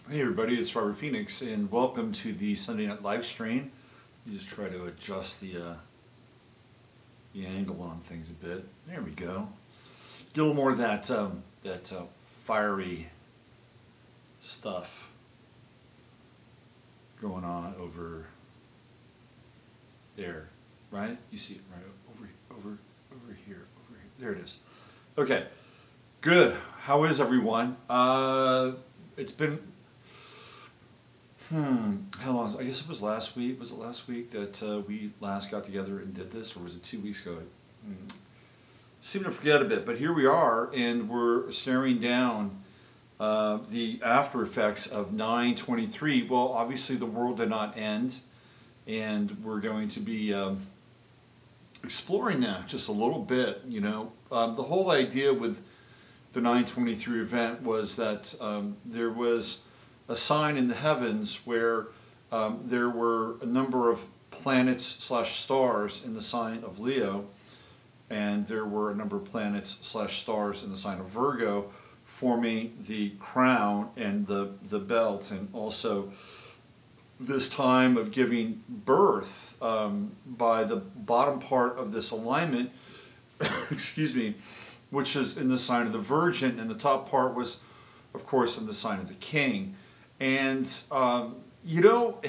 Hey everybody, it's Robert Phoenix, and welcome to the Sunday night live stream. You just try to adjust the angle on things a bit. There we go. Get a little more of that fiery stuff going on over there, right? You see it right over here. There it is. Okay, good. How is everyone? It's been. How long? I guess it was last week. Was it last week that we last got together and did this, or was it 2 weeks ago? Seem to forget a bit, but here we are, and we're staring down the after effects of 9/23. Well, obviously the world did not end, and we're going to be exploring that just a little bit. You know, the whole idea with the 9/23 event was that there was a sign in the heavens where there were a number of planets / stars in the sign of Leo, and there were a number of planets / stars in the sign of Virgo, forming the crown and the belt, and also this time of giving birth by the bottom part of this alignment, excuse me, which is in the sign of the Virgin, and the top part was, of course, in the sign of the King. And, you know,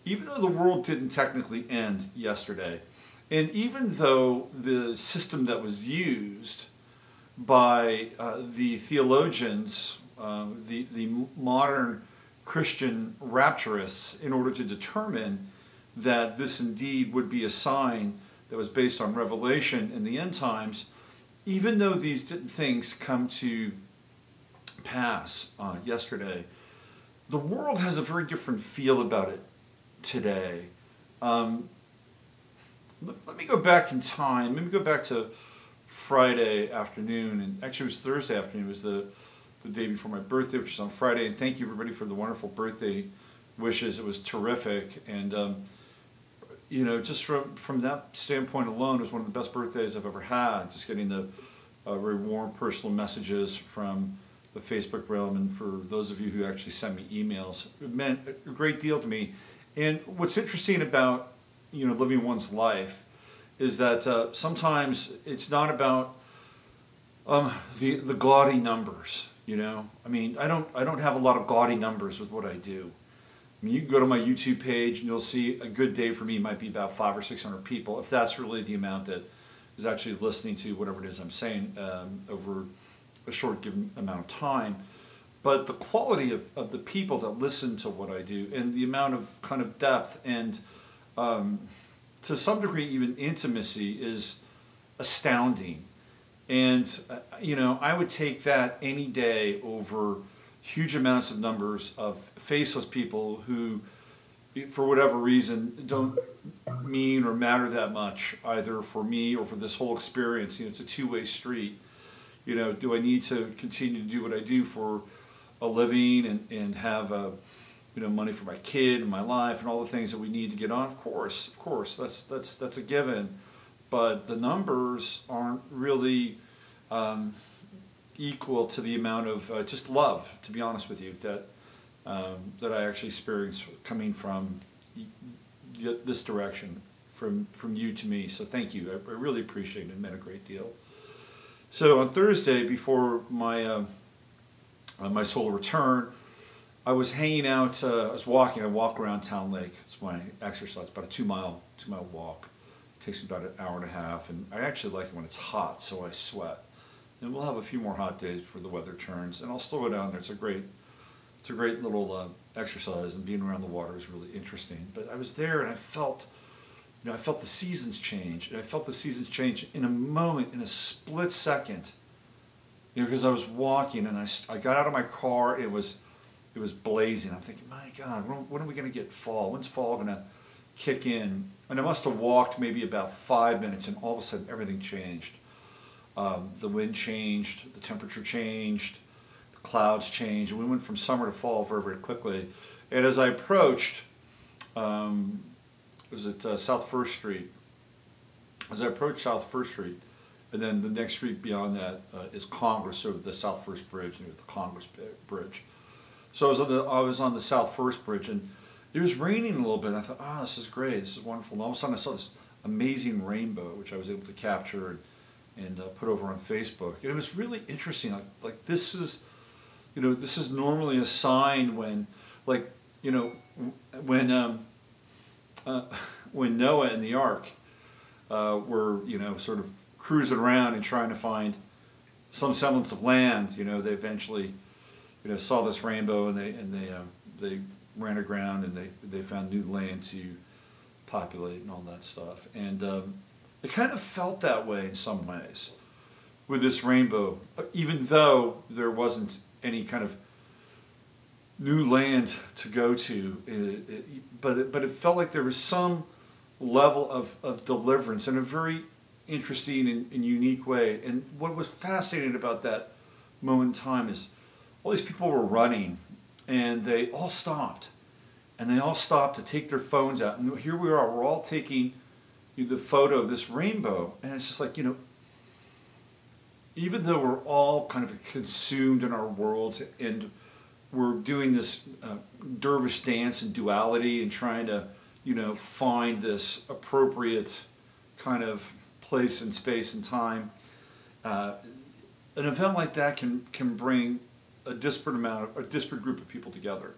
even though the world didn't technically end yesterday, and even though the system that was used by the theologians, the modern Christian rapturists, in order to determine that this indeed would be a sign that was based on revelation in the end times, even though these things come to pass yesterday, the world has a very different feel about it today. Let me go back in time. Let me go back to Friday afternoon, and actually it was Thursday afternoon. It was the day before my birthday, which is on Friday. And thank you everybody for the wonderful birthday wishes. It was terrific, and you know, just from that standpoint alone, it was one of the best birthdays I've ever had. Just getting the very warm personal messages from the Facebook realm, and for those of you who actually sent me emails, it meant a great deal to me. And what's interesting about, you know, living one's life is that sometimes it's not about the gaudy numbers. You know, I mean, I don't have a lot of gaudy numbers with what I do. I mean, you can go to my YouTube page and you'll see a good day for me might be about 500 or 600 people, if that's really the amount that is actually listening to whatever it is I'm saying over a short given amount of time. But the quality of the people that listen to what I do, and the amount of kind of depth and to some degree even intimacy, is astounding. And you know, I would take that any day over huge amounts of numbers of faceless people who, for whatever reason, don't mean or matter that much either for me or for this whole experience. You know, it's a two-way street. You know, do I need to continue to do what I do for a living and have you know, money for my kid and my life and all the things that we need to get on? Of course, that's a given. But the numbers aren't really equal to the amount of just love, to be honest with you, that that I actually experience coming from this direction, from you to me. So thank you. I really appreciate it. It meant a great deal. So on Thursday, before my my solar return, I was hanging out. I was walking. I walk around Town Lake. It's my exercise. About a 2 mile walk. It takes me about an hour and a half, and I actually like it when it's hot, so I sweat. And we'll have a few more hot days before the weather turns, and I'll slow it down there. It's a great little exercise, and being around the water is really interesting. But I was there, and I felt. You know, I felt the seasons change. And I felt the seasons change in a moment, in a split second. You know, because I was walking and I got out of my car. It was blazing. I'm thinking, my God, when are we going to get fall? When's fall going to kick in? And I must have walked maybe about 5 minutes, and all of a sudden everything changed. The wind changed, the temperature changed, the clouds changed, and we went from summer to fall very, very quickly. And as I approached, it was at South 1st Street. As I approached South 1st Street, and then the next street beyond that is Congress, over the South 1st Bridge, near the Congress Bridge. So I was on the South First Bridge, and it was raining a little bit. And I thought, oh, this is great, this is wonderful. And all of a sudden, I saw this amazing rainbow, which I was able to capture and put over on Facebook. And it was really interesting. Like this is, this is normally a sign when, like, when Noah and the Ark were, sort of cruising around and trying to find some semblance of land. They eventually, saw this rainbow, and they ran aground, and they found new land to populate and all that stuff. And it kind of felt that way in some ways with this rainbow, even though there wasn't any kind of new land to go to. But it felt like there was some level of deliverance in a very interesting and unique way. And what was fascinating about that moment in time is all these people were running, and they all stopped. And they all stopped to take their phones out. And here we are, we're all taking the photo of this rainbow. And it's just like, even though we're all kind of consumed in our worlds, and we're doing this dervish dance and duality and trying to, find this appropriate kind of place and space and time, an event like that can bring a disparate group of people together.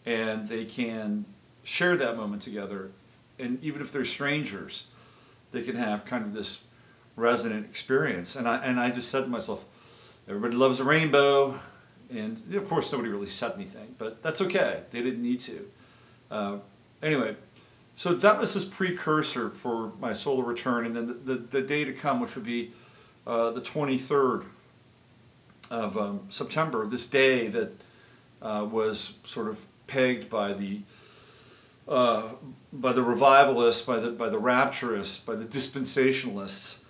And they can share that moment together, and even if they're strangers, they can have kind of this resonant experience. And I just said to myself, everybody loves a rainbow, and of course nobody really said anything, but that's okay. They didn't need to. Anyway, so that was this precursor for my solar return, and then the day to come, which would be the 23rd of September, this day that was sort of pegged by the revivalists, by the rapturists, by the dispensationalists,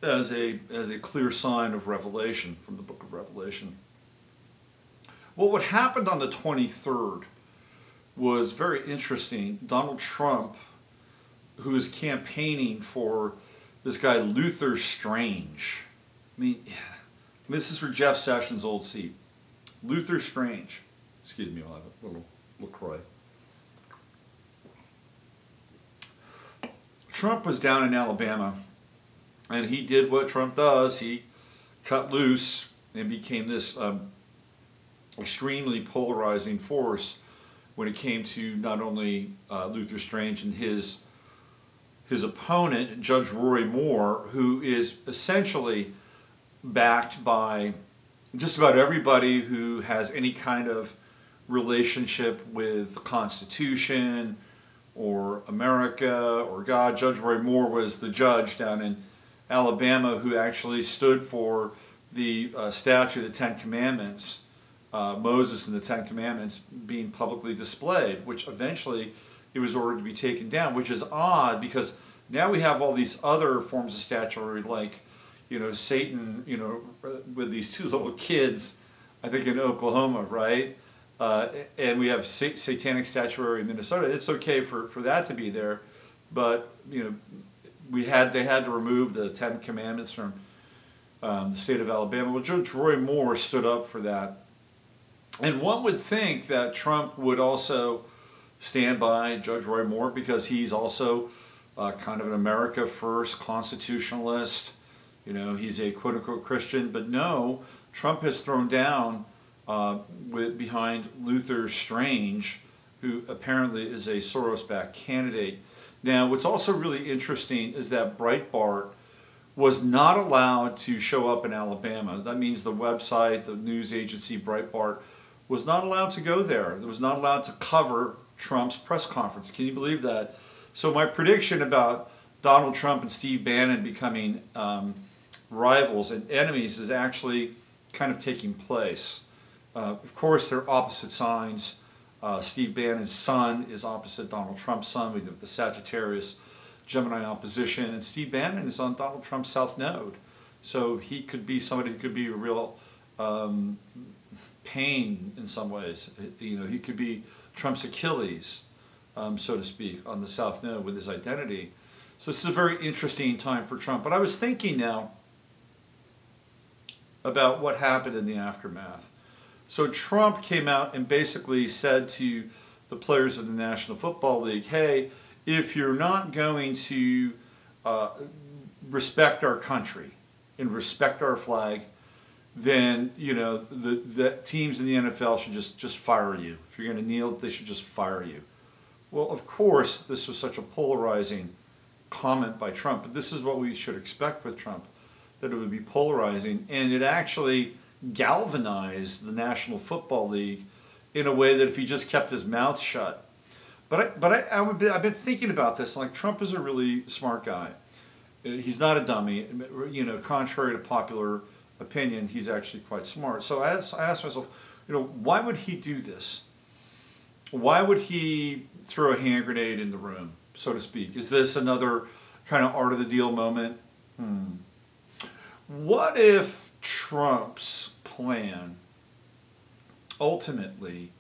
as a clear sign of revelation from the book of Revelation. Well, what happened on the 23rd was very interesting. Donald Trump, who is campaigning for this guy Luther Strange. I mean, this is for Jeff Sessions' old seat. Luther Strange. Excuse me, I'll have a little LaCroix. Trump was down in Alabama, and he did what Trump does. He cut loose and became this extremely polarizing force when it came to not only Luther Strange and his opponent, Judge Roy Moore, who is essentially backed by just about everybody who has any kind of relationship with the Constitution or America or God. Judge Roy Moore was the judge down in Alabama who actually stood for the statue of the Ten Commandments, Moses and the Ten Commandments being publicly displayed, which eventually it was ordered to be taken down, which is odd because now we have all these other forms of statuary like, Satan, with these two little kids, I think in Oklahoma, right? And we have satanic statuary in Minnesota. It's okay for that to be there, but they had to remove the Ten Commandments from the state of Alabama. Well, Judge Roy Moore stood up for that, and one would think that Trump would also stand by Judge Roy Moore because he's also kind of an America First constitutionalist. He's a quote-unquote Christian, but no, Trump has thrown down behind Luther Strange, who apparently is a Soros-backed candidate. Now, what's also really interesting is that Breitbart was not allowed to show up in Alabama. That means the website, the news agency Breitbart, was not allowed to go there. It was not allowed to cover Trump's press conference. Can you believe that? So my prediction about Donald Trump and Steve Bannon becoming rivals and enemies is actually kind of taking place. Of course, they're opposite signs. Steve Bannon's sun is opposite Donald Trump's sun. We have the Sagittarius Gemini opposition, and Steve Bannon is on Donald Trump's south node. So he could be somebody who could be a real pain in some ways. He could be Trump's Achilles, so to speak, on the south node with his identity. So this is a very interesting time for Trump. But I was thinking now about what happened in the aftermath. So Trump came out and basically said to the players of the National Football League, hey, if you're not going to respect our country and respect our flag, then, you know, the teams in the NFL should just fire you. If you're going to kneel, they should just fire you. Well, of course, this was such a polarizing comment by Trump, but this is what we should expect with Trump, that it would be polarizing, and it actually galvanized the National Football League in a way that if he just kept his mouth shut. I've been thinking about this. Like, Trump is a really smart guy. He's not a dummy. You know, contrary to popular opinion, he's actually quite smart. So I asked myself, you know, why would he do this? Why would he throw a hand grenade in the room, so to speak? Is this another kind of art of the deal moment? What if Trump's plan ultimately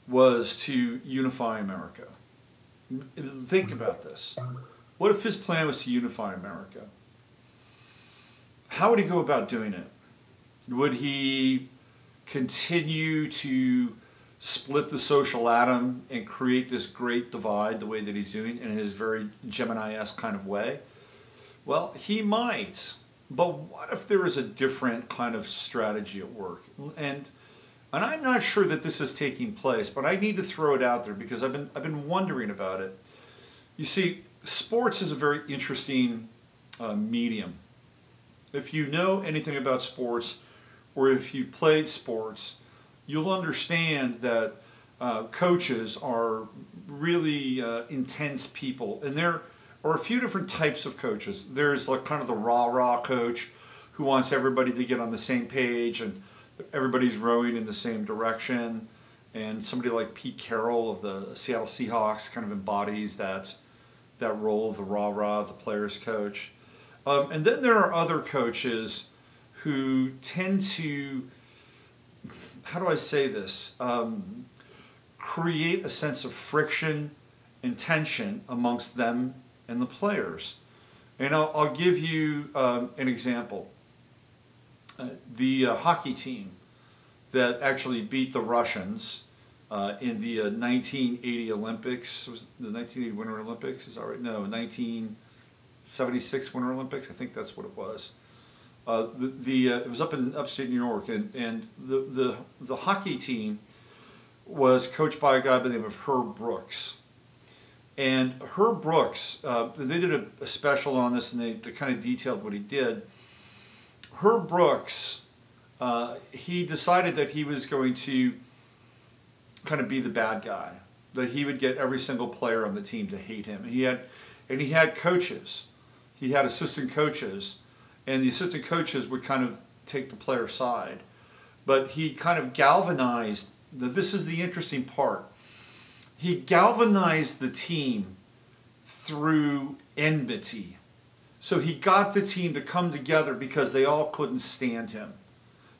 was to unify America? Think about this. What if his plan was to unify America? How would he go about doing it? Would he continue to split the social atom and create this great divide the way that he's doing in his very Gemini-esque kind of way? Well, he might. But what if there is a different kind of strategy at work? And I'm not sure that this is taking place, but I need to throw it out there because I've been wondering about it. You see, sports is a very interesting medium. If you know anything about sports, or if you've played sports, you'll understand that coaches are really intense people, and there are a few different types of coaches. There's like kind of the rah-rah coach who wants everybody to get on the same page and everybody's rowing in the same direction. And somebody like Pete Carroll of the Seattle Seahawks kind of embodies that role of the rah-rah, the player's coach. And then there are other coaches who tend to, how do I say this, create a sense of friction and tension amongst them and the players. And I'll give you an example. The hockey team that actually beat the Russians in the 1980 Olympics, was the 1980 Winter Olympics, is that right? No, 1976 Winter Olympics, I think that's what it was. It was up in upstate New York, and the hockey team was coached by a guy by the name of Herb Brooks. And Herb Brooks, they did a special on this, and they kind of detailed what he did. Herb Brooks, he decided that he was going to kind of be the bad guy, that he would get every single player on the team to hate him. And he had coaches, he had assistant coaches, and the assistant coaches would kind of take the player's side. But he kind of galvanized, this is the interesting part, he galvanized the team through enmity. So he got the team to come together because they all couldn't stand him.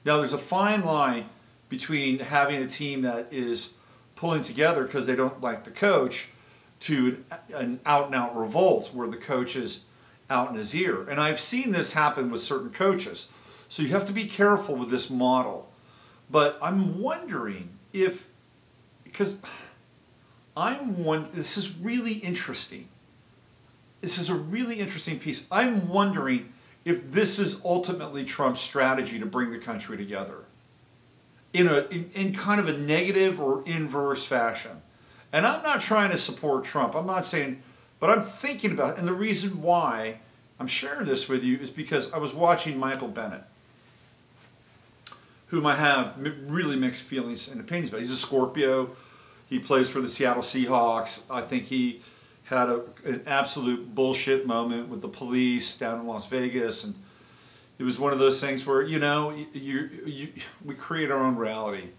Now there's a fine line between having a team that is pulling together because they don't like the coach to an out-and-out revolt where the coach is out in his ear. And I've seen this happen with certain coaches. So you have to be careful with this model. But I'm wondering if, because this is really interesting. This is a really interesting piece. I'm wondering if this is ultimately Trump's strategy to bring the country together in kind of a negative or inverse fashion. And I'm not trying to support Trump. I'm not saying, but I'm thinking about it. And the reason why I'm sharing this with you is because I was watching Michael Bennett, whom I have really mixed feelings and opinions about. He's a Scorpio. He plays for the Seattle Seahawks. I think he had an absolute bullshit moment with the police down in Las Vegas, and it was one of those things where, you know, we create our own reality,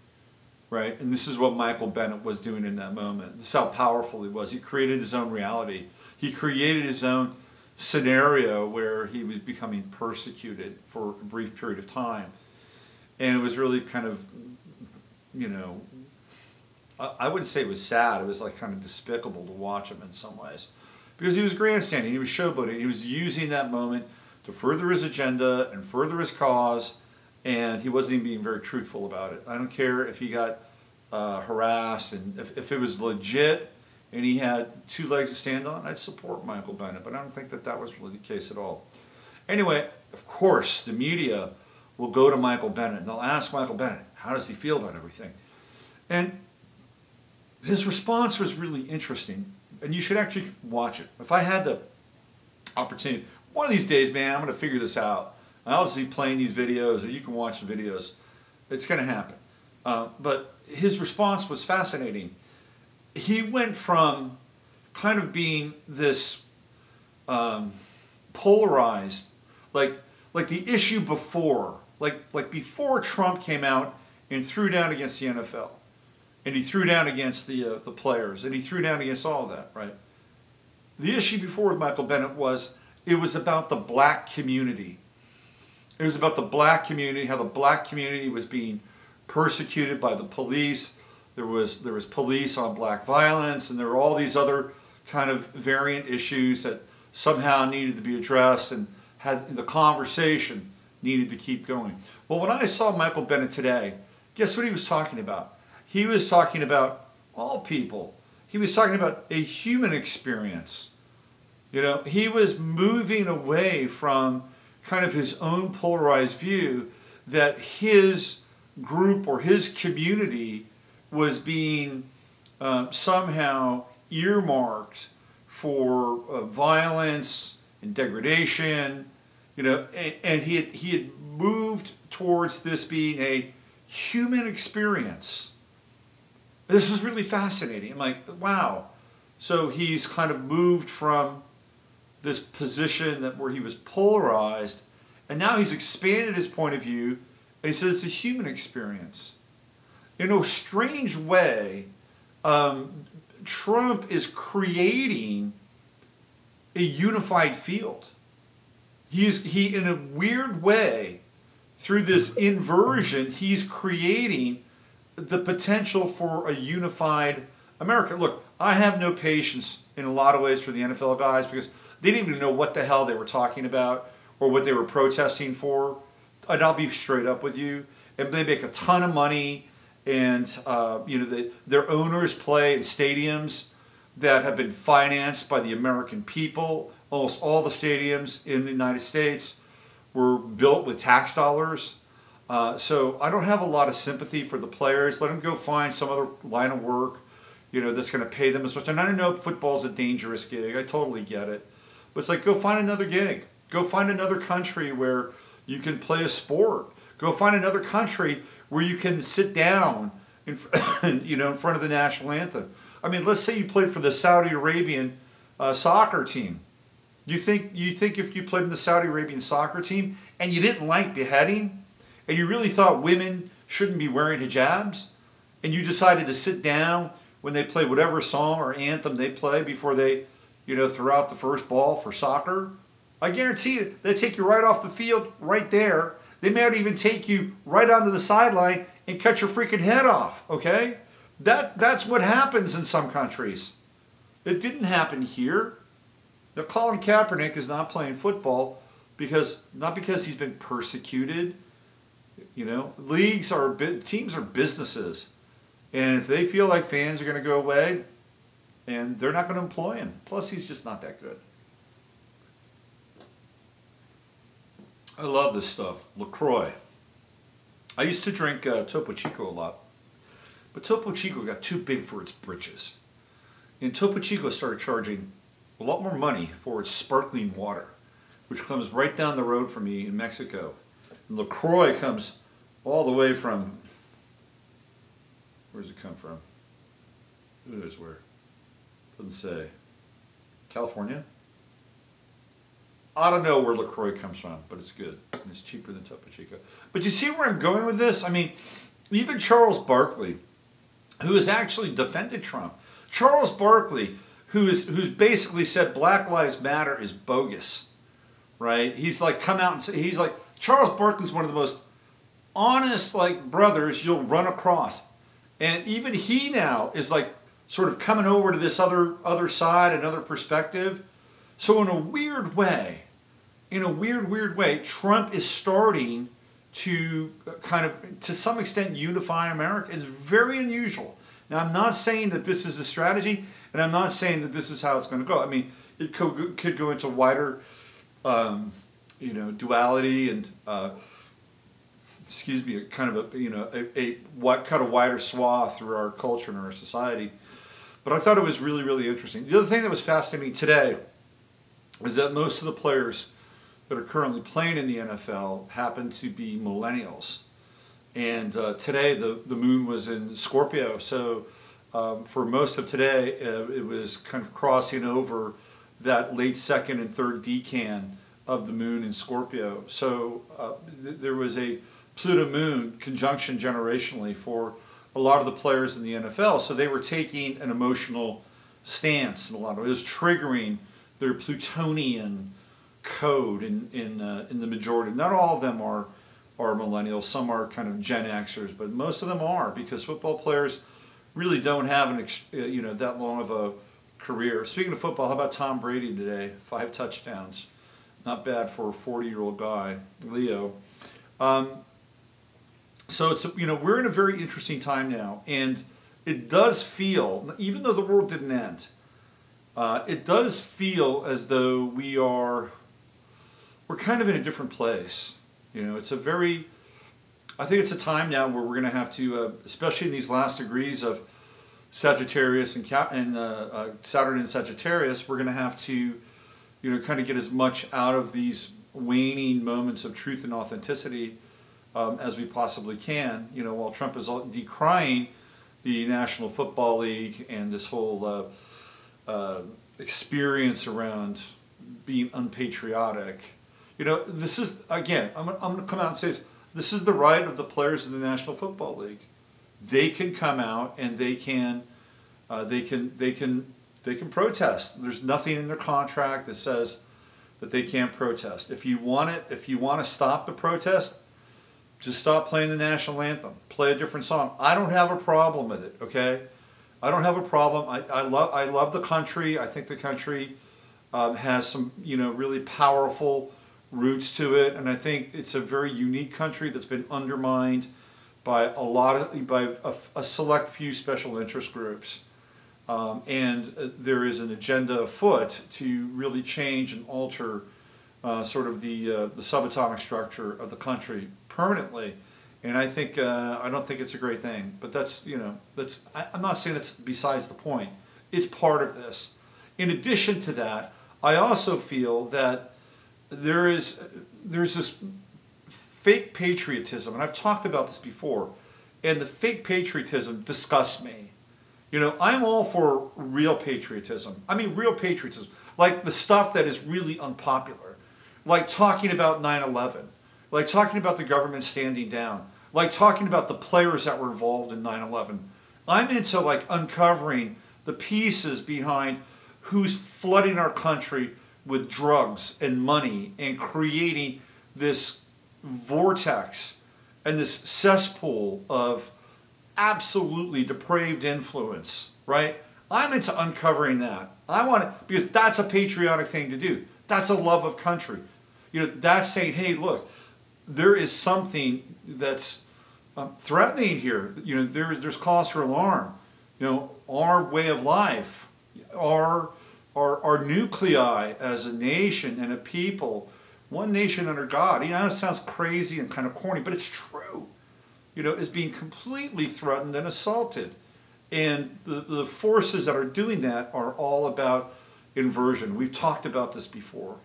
right? And this is what Michael Bennett was doing in that moment. This is how powerful he was. He created his own reality. He created his own scenario where he was becoming persecuted for a brief period of time. And it was really kind of, you know, I wouldn't say it was sad. It was like kind of despicable to watch him in some ways. Because he was grandstanding, he was showboating, he was using that moment to further his agenda and further his cause. and he wasn't even being very truthful about it. I don't care if he got harassed, and if it was legit and he had two legs to stand on, I'd support Michael Bennett, but I don't think that that was really the case at all. Anyway, of course, the media will go to Michael Bennett and they'll ask Michael Bennett, how does he feel about everything? And his response was really interesting, and you should actually watch it. If I had the opportunity, one of these days, man, I'm going to figure this out. I'll just be playing these videos, or you can watch the videos. It's going to happen. But his response was fascinating. He went from kind of being this polarized, like the issue before, like before Trump came out and threw down against the NFL, and he threw down against the players, and he threw down against all of that, right? The issue before with Michael Bennett was, it was about the black community. It was about the black community, how the black community was being persecuted by the police. There was police on black violence, and there were all these other kind of variant issues that somehow needed to be addressed, and had the conversation needed to keep going. Well, when I saw Michael Bennett today, guess what he was talking about? He was talking about all people. He was talking about a human experience. You know, he was moving away from kind of his own polarized view that his group or his community was being somehow earmarked for violence and degradation, you know, and he had moved towards this being a human experience. This was really fascinating. I'm like, wow. So he's kind of moved from this position where he was polarized, and now he's expanded his point of view, and he says it's a human experience. In a strange way, Trump is creating a unified field. He in a weird way, through this inversion, he's creating the potential for a unified America. Look, I have no patience in a lot of ways for the NFL guys, because they didn't even know what the hell they were talking about or what they were protesting for. And I'll be straight up with you. And they make a ton of money, and you know, their owners play in stadiums that have been financed by the American people. Almost all the stadiums in the United States were built with tax dollars. So I don't have a lot of sympathy for the players. Let them go find some other line of work, you know, that's going to pay them as much. And I know football's a dangerous gig. I totally get it. But it's like, go find another gig. Go find another country where you can play a sport. Go find another country where you can sit down in, you know, in front of the national anthem. I mean, let's say you played for the Saudi Arabian soccer team. You think if you played in the Saudi Arabian soccer team and you didn't like beheading, and you really thought women shouldn't be wearing hijabs, and you decided to sit down when they play whatever song or anthem they play before they, you know, throw out the first ball for soccer, I guarantee you they'd take you right off the field right there. They might even take you right onto the sideline and cut your freaking head off, okay? That's what happens in some countries. It didn't happen here. Now, Colin Kaepernick is not playing football not because he's been persecuted. You know, teams are businesses, and if they feel like fans are going to go away, and they're not going to employ him. Plus, he's just not that good. I love this stuff. LaCroix. I used to drink Topo Chico a lot, but Topo Chico got too big for its britches, and Topo Chico started charging a lot more money for its sparkling water, which comes right down the road from me in Mexico. And LaCroix comes all the way from, where does it come from? Who knows where? Doesn't say. California? I don't know where LaCroix comes from, but it's good. And it's cheaper than Topo Chico. But you see where I'm going with this? I mean, even Charles Barkley, who has actually defended Trump. Charles Barkley, who's basically said Black Lives Matter is bogus, right? He's like come out and say, he's like, Charles Barkley's one of the most honest like brothers you'll run across. And even he now is like sort of coming over to this other side, another perspective. So in a weird way, Trump is starting to kind of, to some extent, unify America. It's very unusual. Now, I'm not saying that this is a strategy, and I'm not saying that this is how it's going to go. I mean, it could go into wider, duality and, kind of what cut a wider swath through our culture and our society. But I thought it was really, really interesting. The other thing that was fascinating today is that most of the players that are currently playing in the NFL happen to be millennials. And today the moon was in Scorpio, so for most of today it was kind of crossing over that late second and third decan of the moon in Scorpio. So there was a Pluto-Moon conjunction generationally for a lot of the players in the NFL. So they were taking an emotional stance in a lot of it. It was triggering their Plutonian code in the majority. Not all of them are millennials. Some are kind of Gen Xers, but most of them are, because football players really don't have that long of a career. Speaking of football, how about Tom Brady today? 5 touchdowns. Not bad for a 40-year-old guy, Leo. So it's we're in a very interesting time now, and it does feel, even though the world didn't end, it does feel as though we're kind of in a different place. It's I think it's a time now where we're going to have to, especially in these last degrees of Sagittarius and Saturn and Sagittarius, we're going to have to, kind of get as much out of these waning moments of truth and authenticity as we possibly can. While Trump is decrying the National Football League and this whole experience around being unpatriotic. This is, again, I'm going to come out and say this is the right of the players of the National Football League. They can come out and they can protest. There's nothing in their contract that says that they can't protest. If you want to stop the protest, just stop playing the national anthem. Play a different song. I don't have a problem with it. Okay, I don't have a problem. I love the country. I think the country has some really powerful roots to it, and I think it's a very unique country that's been undermined by a select few special interest groups, and there is an agenda afoot to really change and alter sort of the subatomic structure of the country permanently. And I think I don't think it's a great thing, but I'm not saying that's besides the point. It's part of this. In addition to that, I also feel that there's this fake patriotism, and I've talked about this before, and the fake patriotism disgusts me. I'm all for real patriotism. I mean real patriotism, like the stuff that is really unpopular, like talking about 9/11, like talking about the government standing down, like talking about the players that were involved in 9/11. I'm into like uncovering the pieces behind who's flooding our country with drugs and money and creating this vortex and this cesspool of absolutely depraved influence, right? I'm into uncovering that. I want it because that's a patriotic thing to do. That's a love of country. That's saying, hey, look, there is something that's threatening here. There's cause for alarm. Our way of life, our nuclei as a nation and a people, one nation under God. It sounds crazy and kind of corny, but it's true. Is being completely threatened and assaulted. And the forces that are doing that are all about inversion. We've talked about this before.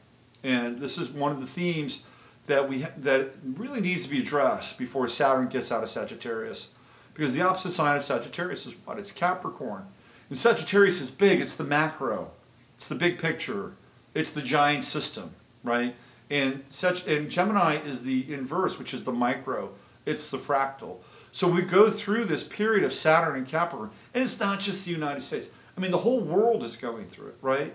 And this is one of the themes that really needs to be addressed before Saturn gets out of Sagittarius. Because the opposite sign of Sagittarius is what? It's Capricorn. And Sagittarius is big. It's the macro. It's the big picture. It's the giant system, right? And Gemini is the inverse, which is the micro. It's the fractal. So we go through this period of Saturn and Capricorn, and it's not just the United States. I mean, the whole world is going through it, right?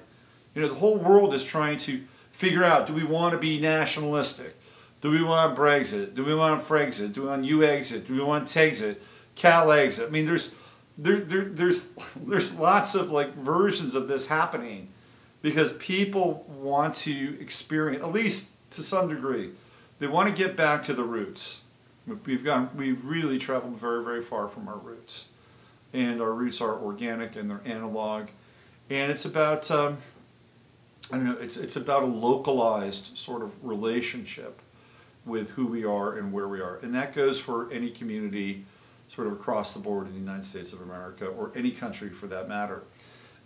The whole world is trying to figure out, do we want to be nationalistic? Do we want Brexit? Do we want Frexit? Do we want U-exit? Do we want Texit? Cal-exit? I mean, there's lots of like versions of this happening because people want to experience, at least to some degree, they want to get back to the roots. We've really traveled very, very far from our roots, and our roots are organic and they're analog, and it's about I don't know. It's about a localized sort of relationship with who we are and where we are, and that goes for any community, sort of across the board in the United States of America or any country for that matter.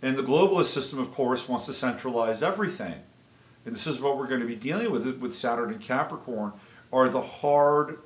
And the globalist system, of course, wants to centralize everything, and this is what we're going to be dealing with Saturn and Capricorn. Are the hard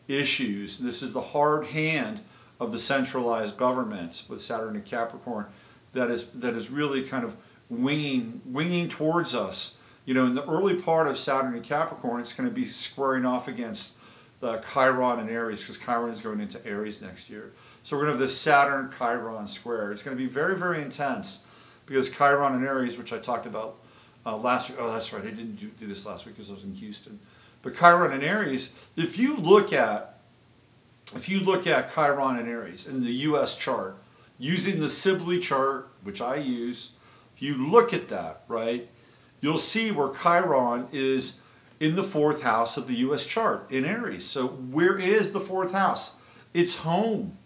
issues. This is the hard hand of the centralized government with Saturn and Capricorn that is really kind of winging towards us. You know, in the early part of Saturn and Capricorn, it's going to be squaring off against Chiron and Aries, because Chiron is going into Aries next year. So we're going to have this Saturn-Chiron square. It's going to be very, very intense, because Chiron and Aries, which I talked about last week. Oh, that's right. I didn't do this last week because I was in Houston. But Chiron and Aries, if you look at Chiron and Aries in the U.S. chart, using the Sibley chart, which I use, if you look at that, right, you'll see where Chiron is in the 4th house of the U.S. chart in Aries. So where is the 4th house? It's home.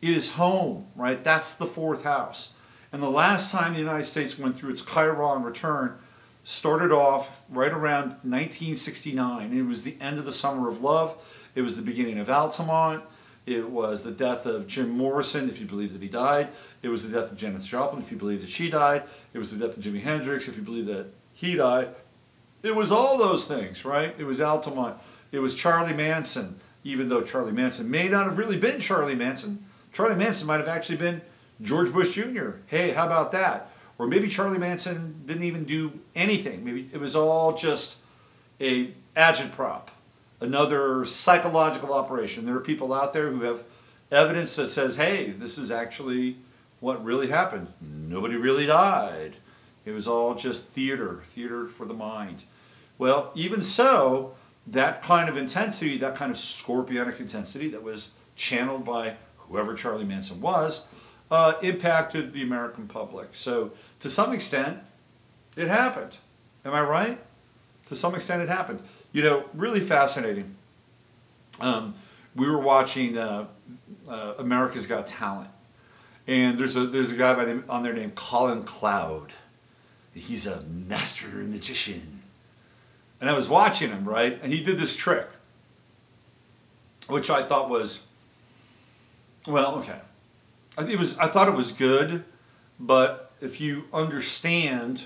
It is home, right? That's the 4th house. And the last time the United States went through its Chiron return started off right around 1969. And it was the end of the Summer of Love. It was the beginning of Altamont. It was the death of Jim Morrison, if you believe that he died. It was the death of Janis Joplin, if you believe that she died. It was the death of Jimi Hendrix, if you believe that he died. It was all those things, right? It was Altamont. It was Charlie Manson, even though Charlie Manson may not have really been Charlie Manson. Charlie Manson might have actually been George Bush Jr. Hey, how about that? Or maybe Charlie Manson didn't even do anything. Maybe it was all just a agitprop, another psychological operation. There are people out there who have evidence that says, hey, this is actually what really happened. Nobody really died. It was all just theater for the mind. Well, even so, that kind of intensity, that kind of scorpionic intensity that was channeled by whoever Charlie Manson was, impacted the American public. So to some extent, it happened. Am I right? To some extent, it happened. You know, really fascinating. We were watching America's Got Talent, and there's a guy on there named Colin Cloud. He's a master magician, and I was watching him, right, and he did this trick, which I thought was, well, okay. I thought it was good, but if you understand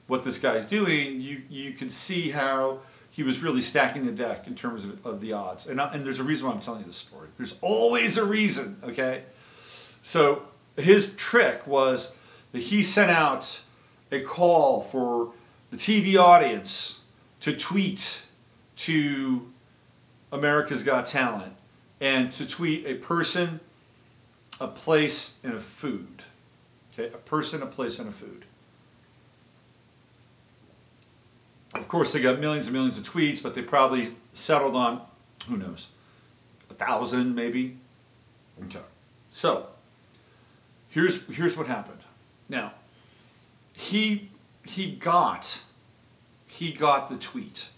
what this guy's doing, you can see how he was really stacking the deck in terms of the odds. And there's a reason why I'm telling you this story. There's always a reason, okay? So his trick was that he sent out a call for the TV audience to tweet to America's Got Talent, and to tweet a person, a place, and a food. Okay, a person, a place, and a food. Of course, they got millions and millions of tweets, but they probably settled on, who knows, 1,000 maybe. Okay, so here's what happened. Now, he got the tweet.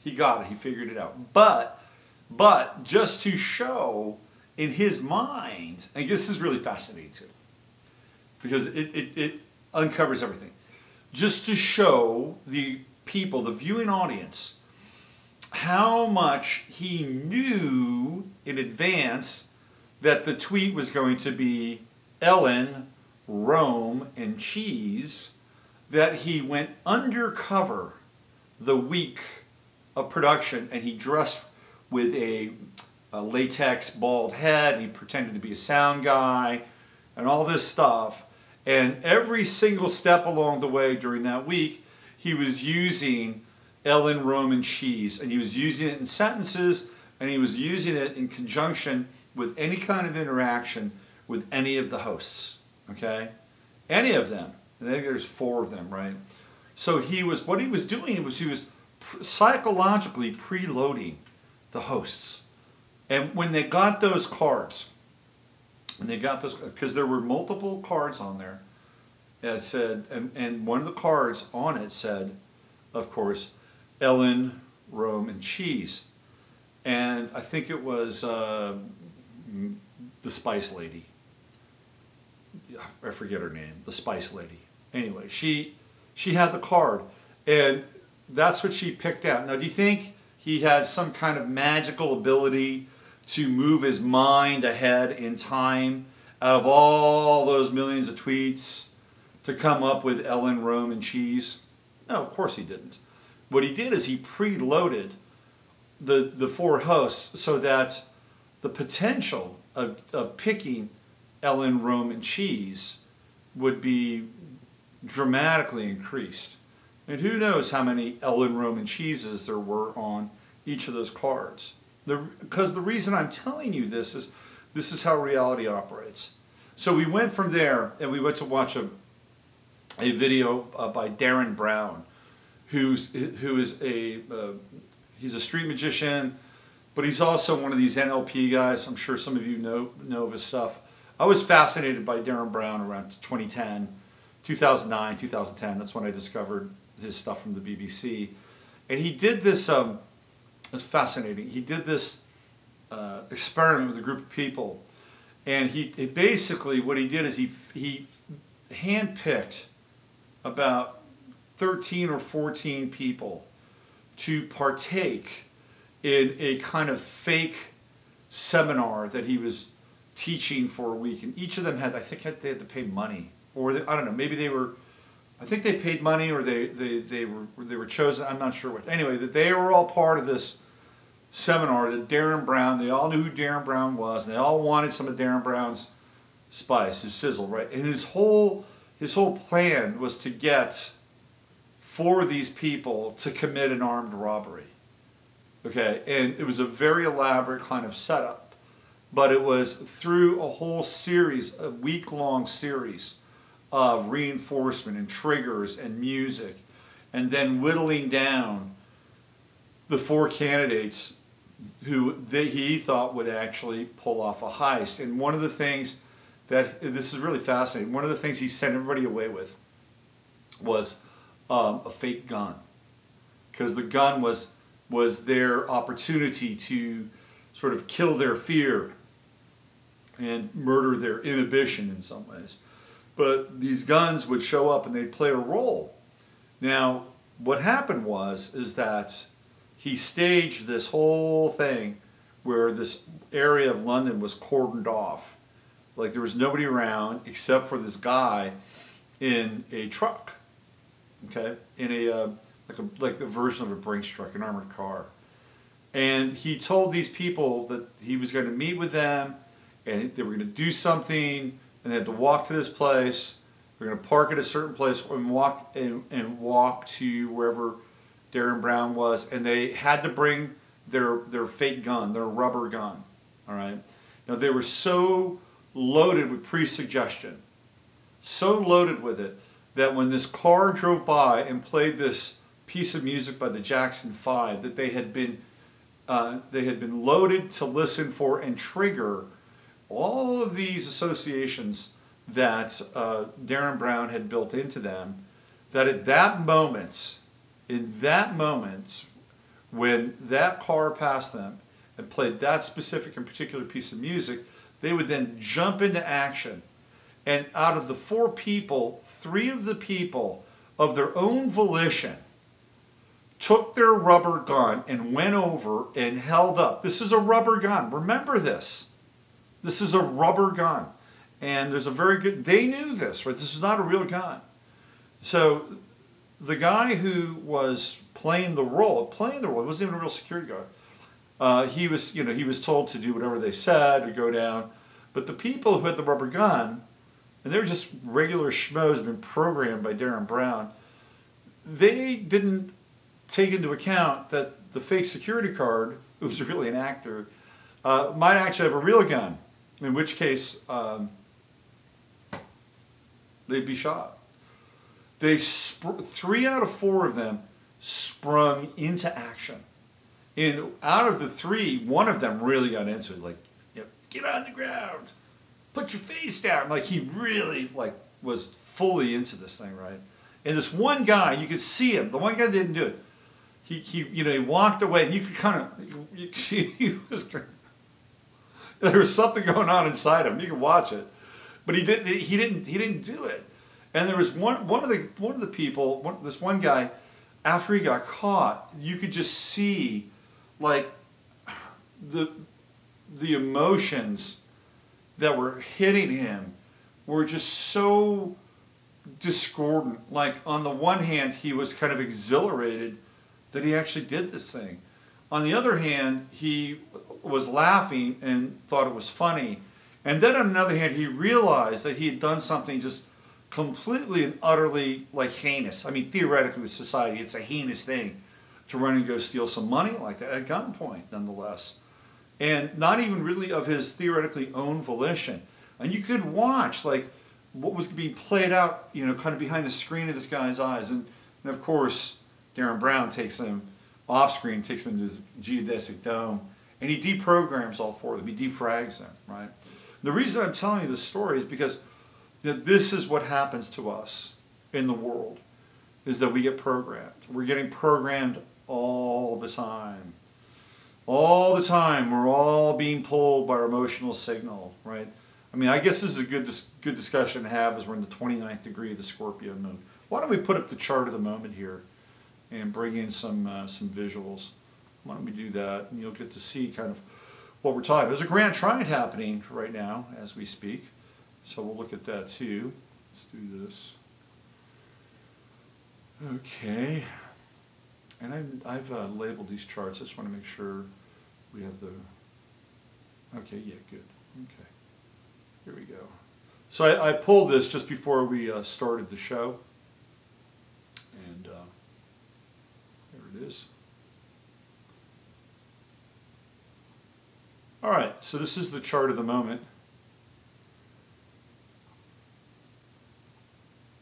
He got it. He figured it out. But just to show in his mind, and this is really fascinating too, because it uncovers everything. Just to show the people, the viewing audience, how much he knew in advance that the tweet was going to be Ellen, Rome, and cheese, that he went undercover the week of production, and he dressed with a latex bald head, and he pretended to be a sound guy, and all this stuff. And every single step along the way during that week, he was using Ellen, Rome, and cheese, and he was using it in sentences, and he was using it in conjunction with any kind of interaction with any of the hosts, okay? Any of them. I think there's 4 of them, right? So what he was doing was he was psychologically preloading the hosts. And when they got those cards, because there were multiple cards on there, that said, and one of the cards on it said, of course, Ellen, Rome, and cheese. and I think it was the Spice Lady. I forget her name. The Spice Lady. Anyway, she had the card, and that's what she picked out. Now, do you think he had some kind of magical ability to move his mind ahead in time out of all those millions of tweets to come up with Ellen, Rome, and cheese? No, of course he didn't. What he did is he preloaded the four hosts so that the potential of picking Ellen, Rome, and cheese would be dramatically increased. And who knows how many Ellen, Rome, and cheeses there were on each of those cards. Because the reason I'm telling you this is how reality operates. So we went from there and we went to watch a video by Derren Brown, who is he's a street magician, but he's also one of these NLP guys. I'm sure some of you know of his stuff. I was fascinated by Derren Brown around 2010, 2009, 2010. That's when I discovered his stuff from the BBC. And he did this, it's fascinating. He did this experiment with a group of people. And he basically, what he did is he handpicked about 13 or 14 people to partake in a kind of fake seminar that he was teaching for a week. And each of them had, I think they had to pay money. Or I don't know, maybe they were, I think they paid money or they were chosen, I'm not sure what. Anyway, that they were all part of this seminar that Derren Brown, they all knew who Derren Brown was, and they all wanted some of Derren Brown's spice, his sizzle, right? And his whole plan was to get 4 of these people to commit an armed robbery. Okay, and it was a very elaborate kind of setup, but it was through a whole series, a week-long series of reinforcement and triggers and music, and then whittling down the 4 candidates who he thought would actually pull off a heist. And one of the things that, this is really fascinating, one of the things he sent everybody away with was a fake gun. Because the gun was their opportunity to sort of kill their fear and murder their inhibition in some ways. But these guns would show up and they'd play a role. Now, what happened is that he staged this whole thing where this area of London was cordoned off. Like there was nobody around except for this guy in a truck, okay, in a like the version of a Brinks truck, an armored car. And he told these people that he was going to meet with them and they were going to do something and they had to walk to this place. They're going to park at a certain place and walk to wherever Derren Brown was, and they had to bring their fake gun, their rubber gun. All right. Now they were so loaded with pre-suggestion, so loaded with it that when this car drove by and played this piece of music by the Jackson 5, that they had been loaded to listen for and trigger all of these associations that Derren Brown had built into them. That at that moment, in that moment, when that car passed them and played that specific and particular piece of music, they would then jump into action. And out of the 4 people, 3 of the people of their own volition took their rubber gun and went over and held up. This is a rubber gun. Remember this. This is a rubber gun. And there's a very good, they knew this, right? This is not a real gun. So the guy who was playing the role, wasn't even a real security guard. He was told to do whatever they said or go down. But the people who had the rubber gun, and they were just regular schmoes, been programmed by Derren Brown, they didn't take into account that the fake security guard, who was really an actor, might actually have a real gun, in which case they'd be shot. 3 out of 4 of them sprung into action. And out of the 3, one of them really got into it, like, get on the ground, put your face down. Like he really was fully into this thing, right? And this one guy, you could see him, the one guy that didn't do it, he walked away, and you could kind of, there was something going on inside him. You can watch it, but he didn't do it. And there was one of the people, this one guy, after he got caught, you could just see, like, the emotions that were hitting him were just so discordant. Like, on the one hand, he was kind of exhilarated that he actually did this thing. On the other hand, he was laughing and thought it was funny. And then on the other hand, he realized that he had done something just completely and utterly, like, heinous. I mean, theoretically with society, it's a heinous thing to run and go steal some money like that at gunpoint, nonetheless. And not even really of his theoretically own volition. And you could watch, like, what was being played out, you know, kind of behind the screen of this guy's eyes. And of course, Derren Brown takes them off screen, takes them into his geodesic dome, and he deprograms all four of them. He defrags them, right? The reason I'm telling you this story is because this is what happens to us in the world, is that we get programmed. We're getting programmed all the time. All the time. We're all being pulled by our emotional signal, right? I mean, I guess this is a good discussion to have as we're in the 29th degree of the Scorpio moon. Why don't we put up the chart of the moment here and bring in some visuals? Why don't we do that? And you'll get to see kind of what we're talking about. There's a grand trine happening right now as we speak. So we'll look at that too. Let's do this. Okay. And I've labeled these charts. I just want to make sure we have the... Okay, yeah, good. Okay. Here we go. So I pulled this just before we started the show. And there it is. All right, so this is the chart of the moment.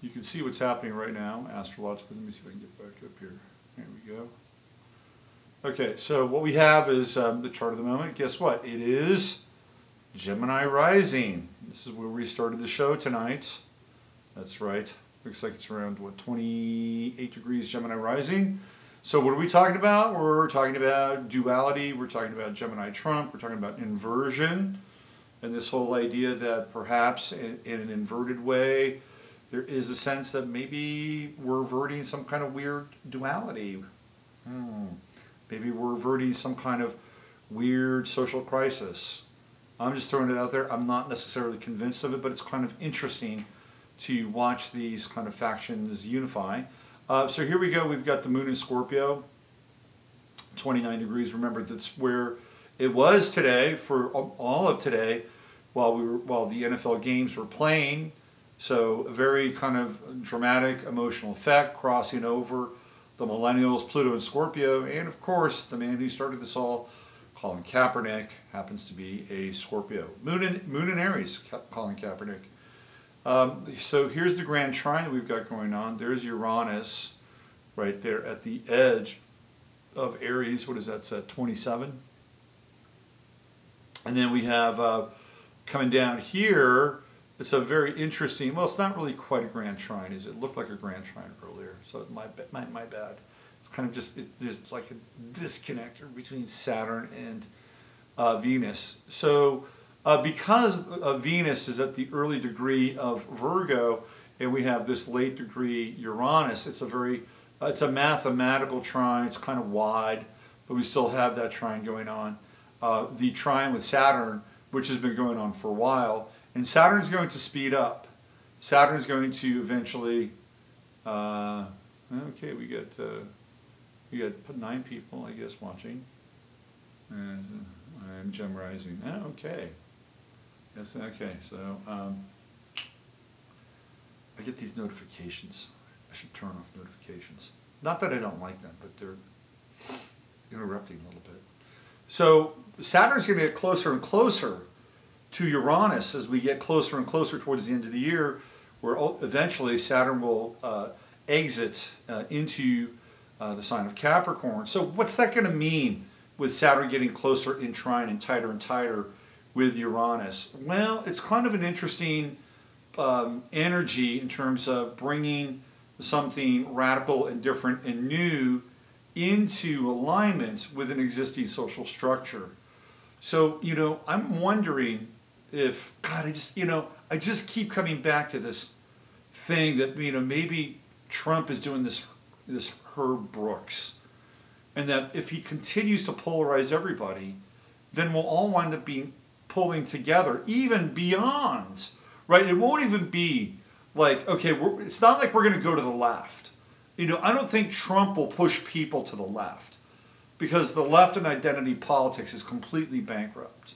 You can see what's happening right now, astrologically. Let me see if I can get back up here. There we go. Okay, so what we have is the chart of the moment. Guess what? It is Gemini rising. This is where we started the show tonight. That's right. Looks like it's around, what, 28 degrees Gemini rising. So what are we talking about? We're talking about duality. We're talking about Gemini Trump. We're talking about inversion. And this whole idea that perhaps in an inverted way, there is a sense that maybe we're averting some kind of weird duality. Maybe we're averting some kind of weird social crisis. I'm just throwing it out there. I'm not necessarily convinced of it, but it's kind of interesting to watch these kind of factions unify. So here we go. We've got the moon in Scorpio, 29 degrees. Remember, that's where it was today for all of today while the NFL games were playing. So a very kind of dramatic emotional effect crossing over the millennials, Pluto and Scorpio, and of course the man who started this all, Colin Kaepernick, happens to be a Scorpio. Moon in Aries, Colin Kaepernick. So here's the grand trine that we've got going on. There's Uranus right there at the edge of Aries. What is that set? 27. And then we have coming down here. It's a very interesting, well, it's not really quite a grand trine, is it? It looked like a grand trine earlier, so my bad. It's kind of just, there's like a disconnect between Saturn and Venus. So because Venus is at the early degree of Virgo, and we have this late degree Uranus, it's a mathematical trine. It's kind of wide, but we still have that trine going on. The trine with Saturn, which has been going on for a while, and Saturn's going to speed up. Saturn's going to eventually, okay, we got 9 people, I guess, watching. And I'm Gem Rising. Oh, okay. Yes, okay, so I get these notifications. I should turn off notifications. Not that I don't like them, but they're interrupting a little bit. So Saturn's going to get closer and closer to Uranus as we get closer and closer towards the end of the year, where eventually Saturn will exit into the sign of Capricorn. So what's that going to mean with Saturn getting closer in trine and tighter with Uranus? Well, it's kind of an interesting energy in terms of bringing something radical and different and new into alignment with an existing social structure. So, I'm wondering if, God, I just keep coming back to this thing that, maybe Trump is doing this Herb Brooks. And that if he continues to polarize everybody, then we'll all wind up being pulling together, even beyond, right? It won't even be like, okay, it's not like we're going to go to the left. I don't think Trump will push people to the left, because the left in identity politics is completely bankrupt.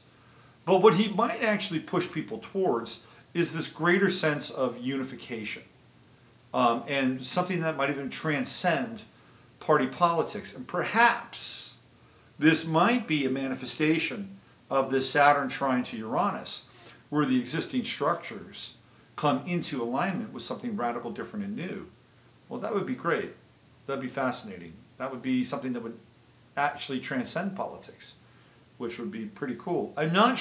But what he might actually push people towards is this greater sense of unification, and something that might even transcend party politics. And perhaps this might be a manifestation of this Saturn trine to Uranus, where the existing structures come into alignment with something radical, different, and new. Well, that would be great. That would be fascinating. That would be something that would actually transcend politics, which would be pretty cool. I'm not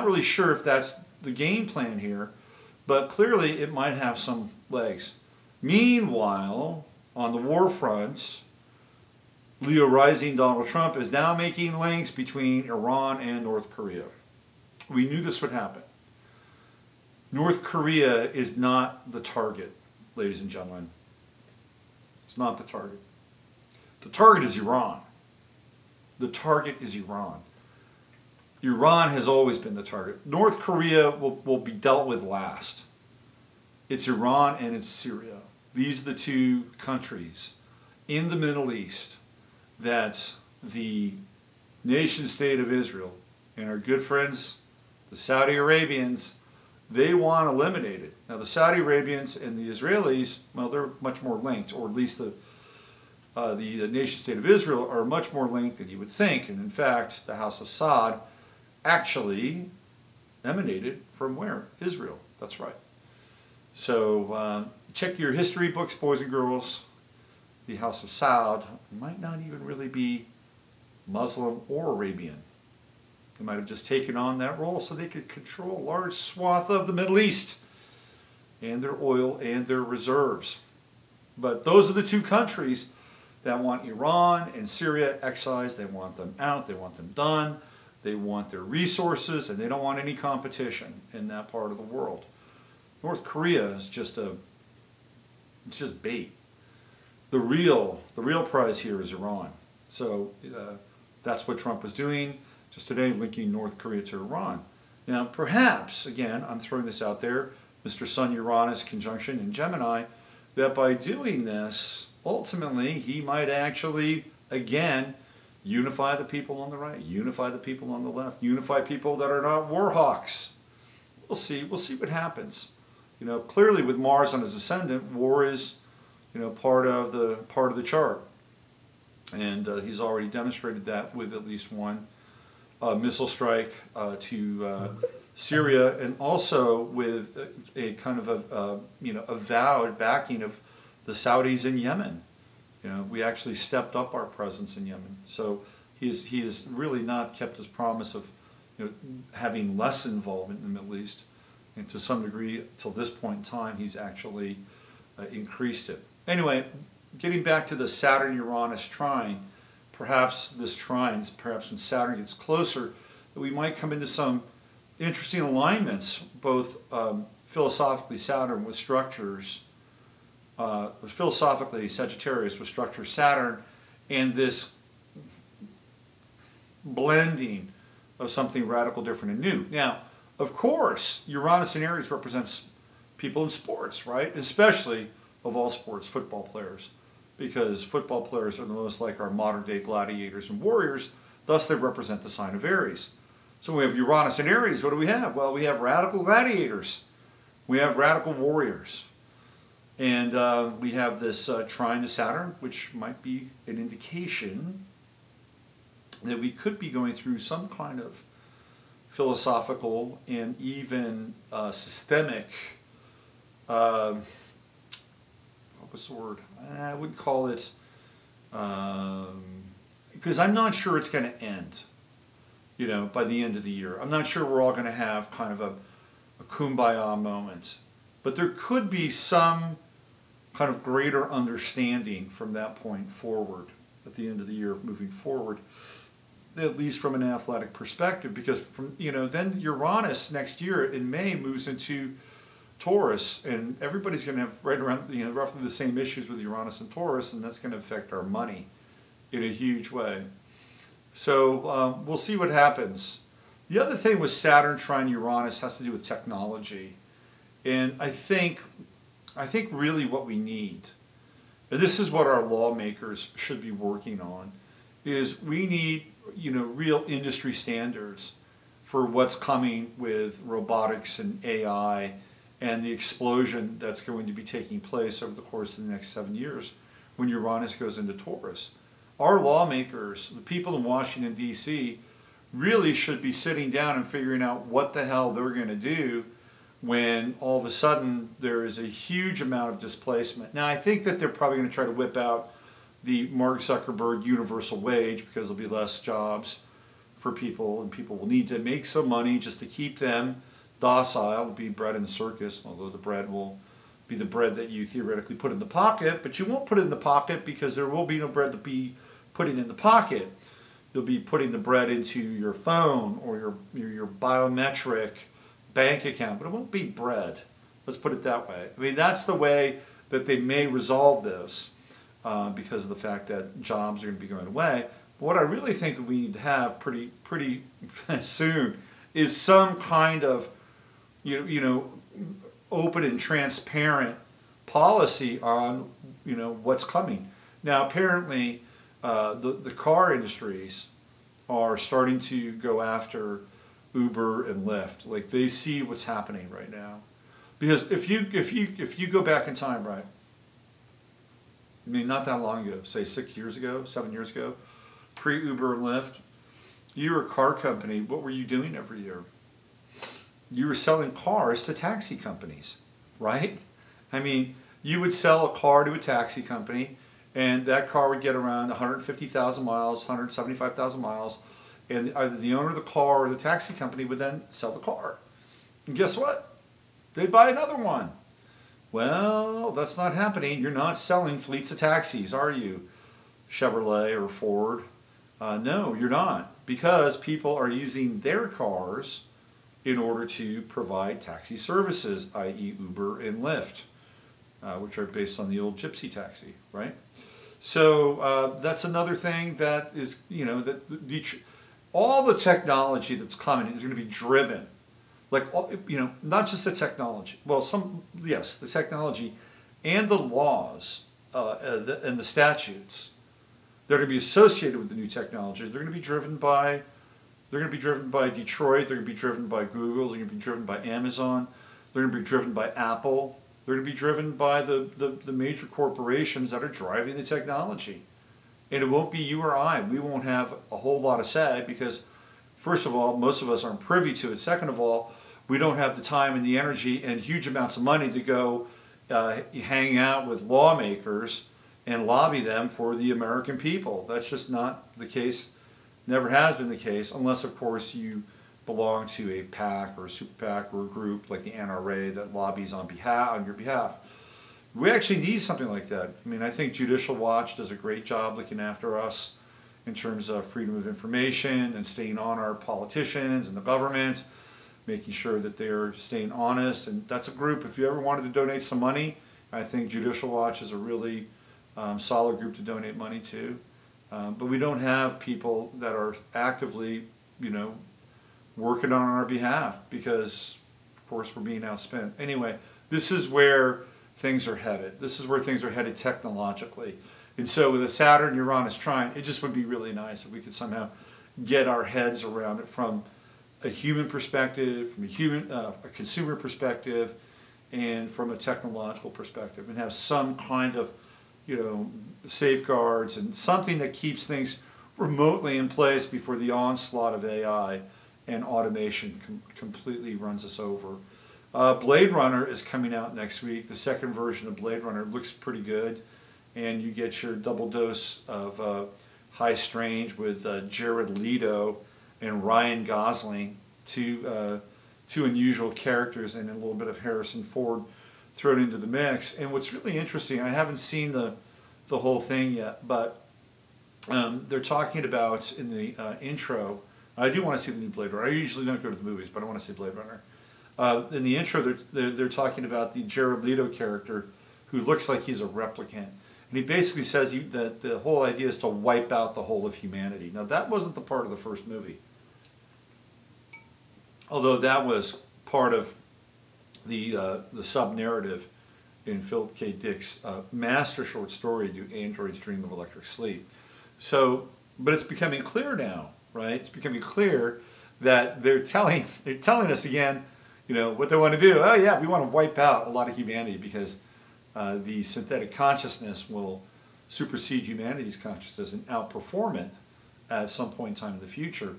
really sure if that's the game plan here, but clearly it might have some legs. Meanwhile, on the war front, Leo rising Donald Trump is now making links between Iran and North Korea. We knew this would happen. North Korea is not the target, ladies and gentlemen. It's not the target. The target is Iran. The target is Iran. Iran has always been the target. North Korea will be dealt with last. It's Iran and it's Syria. These are the two countries in the Middle East that the nation state of Israel and our good friends, the Saudi Arabians, they want eliminated. Now, the Saudi Arabians and the Israelis, well, they're much more linked, or at least the nation state of Israel are much more linked than you would think. And in fact, the House of Saud actually emanated from where? Israel. That's right. So check your history books, boys and girls. The House of Saud might not even really be Muslim or Arabian. They might have just taken on that role so they could control a large swath of the Middle East and their oil and their reserves. But those are the two countries that want Iran and Syria excised. They want them out. They want them done. They want their resources, and they don't want any competition in that part of the world. North Korea is just bait. The real prize here is Iran. So that's what Trump was doing just today, linking North Korea to Iran. Now, perhaps, again, I'm throwing this out there, Mr. Sun-Uranus conjunction in Gemini, that by doing this, ultimately, he might actually, again, unify the people on the right, unify the people on the left, unify people that are not war hawks. We'll see what happens. Clearly with Mars on his ascendant, war is, part of the chart. And he's already demonstrated that with at least one missile strike to Syria, and also with a kind of a vowed backing of the Saudis in Yemen. We actually stepped up our presence in Yemen. So he has really not kept his promise of having less involvement in the Middle East, and to some degree, till this point in time, he's actually increased it. Anyway, getting back to the Saturn-Uranus trine, perhaps when Saturn gets closer, that we might come into some interesting alignments, both philosophically Saturn with structures, philosophically Sagittarius with structure Saturn, and this blending of something radical, different, and new. Now, of course, Uranus in Aries represents people in sports, right? Especially, of all sports, football players, because football players are the most like our modern-day gladiators and warriors, thus they represent the sign of Aries. So we have Uranus in Aries. What do we have? Well, we have radical gladiators. We have radical warriors. And we have this trine to Saturn, which might be an indication that we could be going through some kind of philosophical and even systemic, what was the word? I wouldn't call it, because I'm not sure it's going to end, by the end of the year. I'm not sure we're all going to have kind of a kumbaya moment. But there could be some kind of greater understanding from that point forward, at the end of the year moving forward, at least from an athletic perspective, because from, then Uranus next year in May moves into Taurus, and everybody's going to have right around, roughly the same issues with Uranus and Taurus, and that's going to affect our money in a huge way. So we'll see what happens. The other thing with Saturn trine Uranus has to do with technology, and I think really what we need, and this is what our lawmakers should be working on, is we need real industry standards for what's coming with robotics and AI and the explosion that's going to be taking place over the course of the next 7 years when Uranus goes into Taurus. Our lawmakers, the people in Washington, D.C., really should be sitting down and figuring out what the hell they're going to do when all of a sudden there is a huge amount of displacement. Now, I think that they're probably going to try to whip out the Mark Zuckerberg universal wage because there'll be less jobs for people, and people will need to make some money just to keep them docile. It'll be bread and circus, although the bread will be the bread that you theoretically put in the pocket, but you won't put it in the pocket because there will be no bread to be putting in the pocket. You'll be putting the bread into your phone or your biometric bank account, but it won't be bread. Let's put it that way. I mean, that's the way that they may resolve this because of the fact that jobs are going to be going away. But what I really think we need to have pretty soon is some kind of open and transparent policy on what's coming. Now, apparently, the car industries are starting to go after Uber and Lyft. Like, they see what's happening right now, because if you go back in time, right? I mean, not that long ago, say 6 years ago, 7 years ago, pre-Uber and Lyft, you were a car company. What were you doing every year? You were selling cars to taxi companies, right? I mean, you would sell a car to a taxi company, and that car would get around 150,000 miles, 175,000 miles, and either the owner of the car or the taxi company would then sell the car. And guess what? They'd buy another one. Well, that's not happening. You're not selling fleets of taxis, are you? Chevrolet or Ford? No, you're not, because people are using their cars in order to provide taxi services, i.e. Uber and Lyft, which are based on the old gypsy taxi, right? So that's another thing that is, all the technology that's coming is going to be driven, like, not just the technology. Well, yes, the technology and the laws and the statutes that are going to be associated with the new technology. They're going to be driven by Detroit. They're going to be driven by Google. They're going to be driven by Amazon. They're going to be driven by Apple. They're going to be driven by the major corporations that are driving the technology. And it won't be you or I. We won't have a whole lot of say because, first of all, most of us aren't privy to it. Second of all, we don't have the time and the energy and huge amounts of money to go hang out with lawmakers and lobby them for the American people. That's just not the case. Never has been the case, unless, of course, you belong to a PAC or a super PAC or a group like the NRA that lobbies on your behalf. We actually need something like that. I mean, I think Judicial Watch does a great job looking after us in terms of freedom of information and staying on our politicians and the government, making sure that they're staying honest. And that's a group, if you ever wanted to donate some money, I think Judicial Watch is a really solid group to donate money to. But we don't have people that are actively, working on our behalf because, of course, we're being outspent. Anyway, this is where things are headed. This is where things are headed technologically. And so with a Saturn-Uranus trine, it just would be really nice if we could somehow get our heads around it from a human perspective, from a consumer perspective, and from a technological perspective, and have some kind of safeguards and something that keeps things remotely in place before the onslaught of AI and automation completely runs us over. Blade Runner is coming out next week. The second version of Blade Runner looks pretty good, and you get your double dose of High Strange with Jared Leto and Ryan Gosling, two unusual characters, and a little bit of Harrison Ford thrown into the mix. And what's really interesting, I haven't seen the whole thing yet, but they're talking about in the intro. I do want to see the new Blade Runner. I usually don't go to the movies, but I want to see Blade Runner. In the intro, they're talking about the Jared Leto character, who looks like he's a replicant. And he basically says that the whole idea is to wipe out the whole of humanity. Now, that wasn't the part of the first movie. Although that was part of the sub-narrative in Philip K. Dick's master short story, Do Androids Dream of Electric Sleep? So, but it's becoming clear now, right? It's becoming clear that they're telling us again, you know, what they want to do. Oh yeah, we want to wipe out a lot of humanity because the synthetic consciousness will supersede humanity's consciousness and outperform it at some point in time in the future.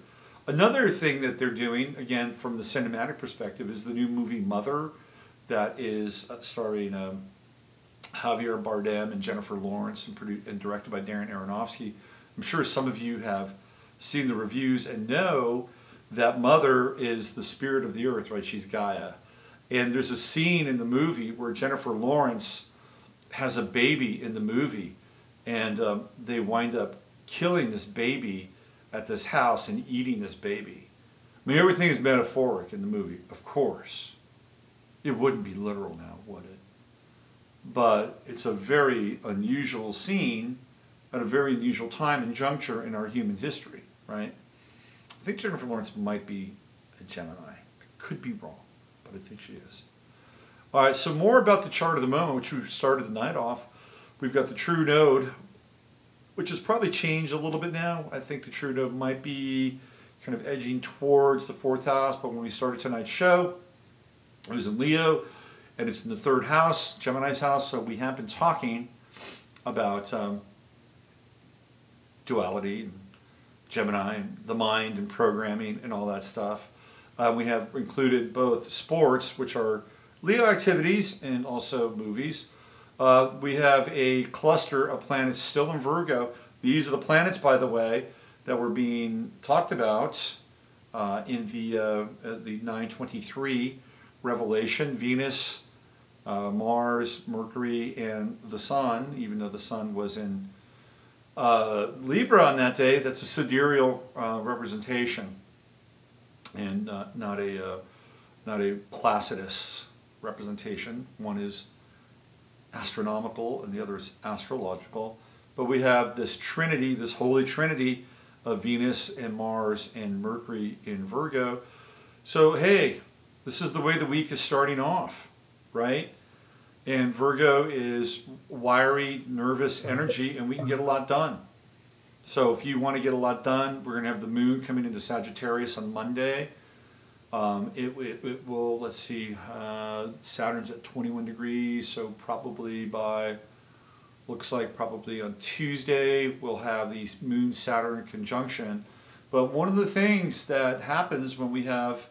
Another thing that they're doing, again, from the cinematic perspective, is the new movie Mother that is starring Javier Bardem and Jennifer Lawrence and directed by Darren Aronofsky. I'm sure some of you have seen the reviews and know that Mother is the spirit of the earth, right? She's Gaia. And there's a scene in the movie where Jennifer Lawrence has a baby in the movie, and they wind up killing this baby at this house and eating this baby. I mean, everything is metaphoric in the movie, of course. It wouldn't be literal now, would it? But it's a very unusual scene at a very unusual time and juncture in our human history, right? I think Jennifer Lawrence might be a Gemini. I could be wrong, but I think she is. All right, so more about the chart of the moment, which we started the night off. We've got the true node, which has probably changed a little bit now. I think the true node might be kind of edging towards the 4th house, but when we started tonight's show, it was in Leo, and it's in the 3rd house, Gemini's house, so we have been talking about duality, and Gemini, and the mind, and programming, and all that stuff. We have included both sports, which are Leo activities, and also movies. We have a cluster of planets still in Virgo. These are the planets, by the way, that were being talked about in the 923 revelation. Venus, Mars, Mercury, and the Sun, even though the Sun was in Libra on that day. That's a sidereal representation, and not a Placidus representation. One is astronomical and the other is astrological. But we have this trinity, this holy trinity of Venus and Mars and Mercury in Virgo. So hey, this is the way the week is starting off, right? And Virgo is wiry, nervous energy, and we can get a lot done. So if you want to get a lot done, we're going to have the moon coming into Sagittarius on Monday. It will, let's see, Saturn's at 21 degrees, so probably looks like probably on Tuesday we'll have the Moon-Saturn conjunction. But one of the things that happens when we have,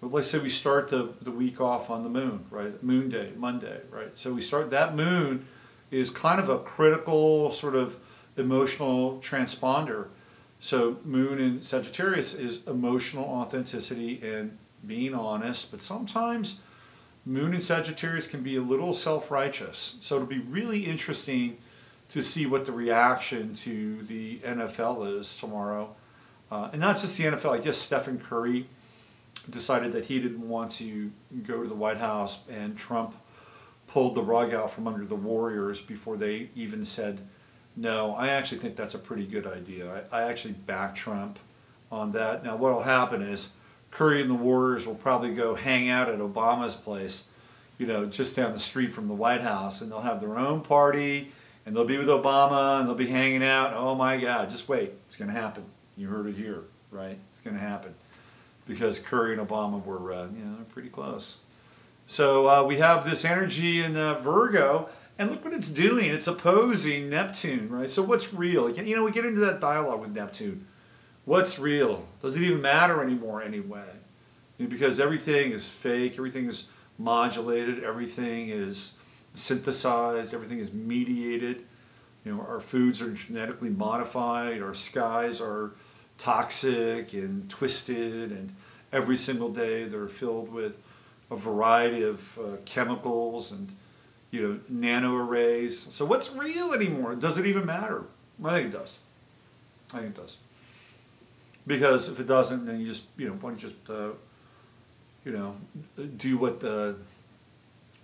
well, let's say we start the week off on the moon, right? Moon day, Monday, right? So we start, that moon is kind of a critical sort of emotional transponder. So moon in Sagittarius is emotional authenticity and being honest, but sometimes moon in Sagittarius can be a little self-righteous. So it'll be really interesting to see what the reaction to the NFL is tomorrow. And not just the NFL, I guess Stephen Curry decided that he didn't want to go to the White House, and Trump pulled the rug out from under the Warriors before they even said no. I actually think that's a pretty good idea. I actually back Trump on that. Now what will happen is Curry and the Warriors will probably go hang out at Obama's place, you know, just down the street from the White House, and they'll have their own party, and they'll be with Obama, and they'll be hanging out. Oh my God, just wait. It's going to happen. You heard it here, right? It's going to happen. Because Curry and Obama were, pretty close. So we have this energy in Virgo, and look what it's doing. It's opposing Neptune, right? So what's real? You know, we get into that dialogue with Neptune. What's real? Does it even matter anymore anyway? Because everything is fake, everything is modulated, everything is synthesized, everything is mediated. You know, our foods are genetically modified, our skies are toxic and twisted, and every single day they're filled with a variety of chemicals and, nano arrays. So what's real anymore? Does it even matter? I think it does. I think it does. Because if it doesn't, then you just, why don't you just, do what the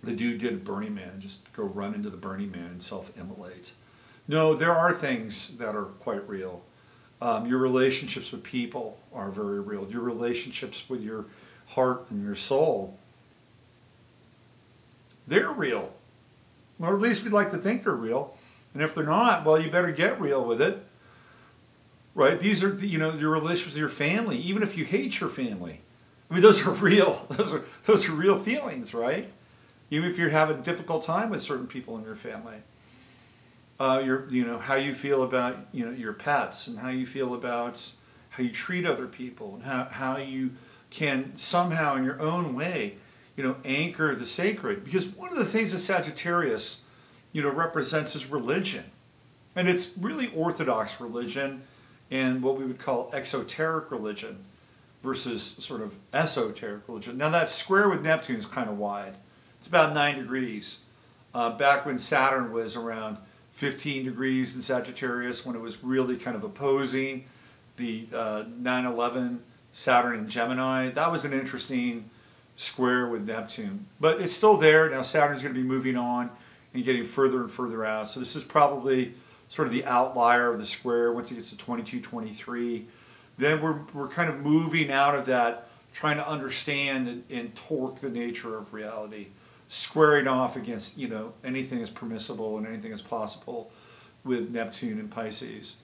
dude did at Burning Man, and just go run into the Burning Man and self-immolate. No, there are things that are quite real. Your relationships with people are very real. Your relationships with your heart and your soul, they're real. Or at least we'd like to think they're real. And if they're not, well, you better get real with it. Right? These are, your relationships with your family, even if you hate your family. I mean, those are real. Those are real feelings, right? Even if you're having a difficult time with certain people in your family. How you feel about, your pets, and how you feel about how you treat other people, and how you can somehow in your own way, anchor the sacred. Because one of the things that Sagittarius, represents is religion. And it's really orthodox religion and what we would call exoteric religion versus sort of esoteric religion. Now that square with Neptune is kind of wide. It's about 9 degrees. Back when Saturn was around 15 degrees in Sagittarius, when it was really kind of opposing the 9/11 Saturn in Gemini, that was an interesting square with Neptune. But it's still there. Now Saturn's going to be moving on and getting further and further out. So this is probably sort of the outlier of the square once it gets to 22, 23. Then we're kind of moving out of that, trying to understand and torque the nature of reality, squaring off against, anything is permissible and anything is possible with Neptune and Pisces.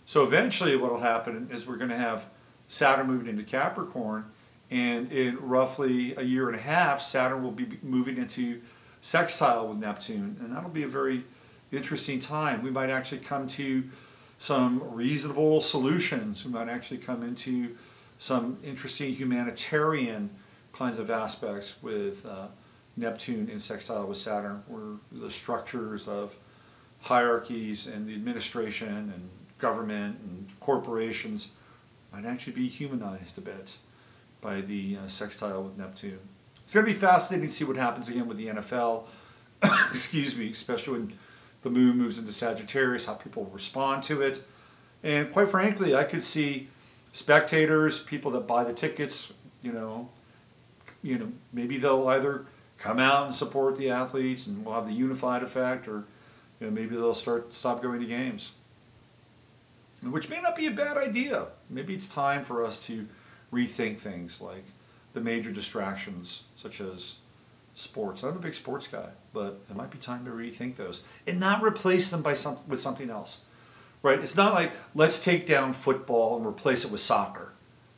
So eventually what will happen is we're going to have Saturn moving into Capricorn, and in roughly a year and a half, Saturn will be moving into sextile with Neptune, and that'll be a very interesting time. We might actually come to some reasonable solutions. We might actually come into some interesting humanitarian kinds of aspects with Neptune in sextile with Saturn, where the structures of hierarchies and the administration and government and corporations might actually be humanized a bit by the sextile with Neptune. It's going to be fascinating to see what happens again with the NFL, excuse me, especially when the moon moves into Sagittarius, how people respond to it. And quite frankly, I could see spectators, people that buy the tickets, maybe they'll either come out and support the athletes and we'll have the unified effect, or maybe they'll stop going to games. Which may not be a bad idea. Maybe it's time for us to rethink things like the major distractions, such as sports. I'm a big sports guy, but it might be time to rethink those and not replace them with something else. Right? It's not like, let's take down football and replace it with soccer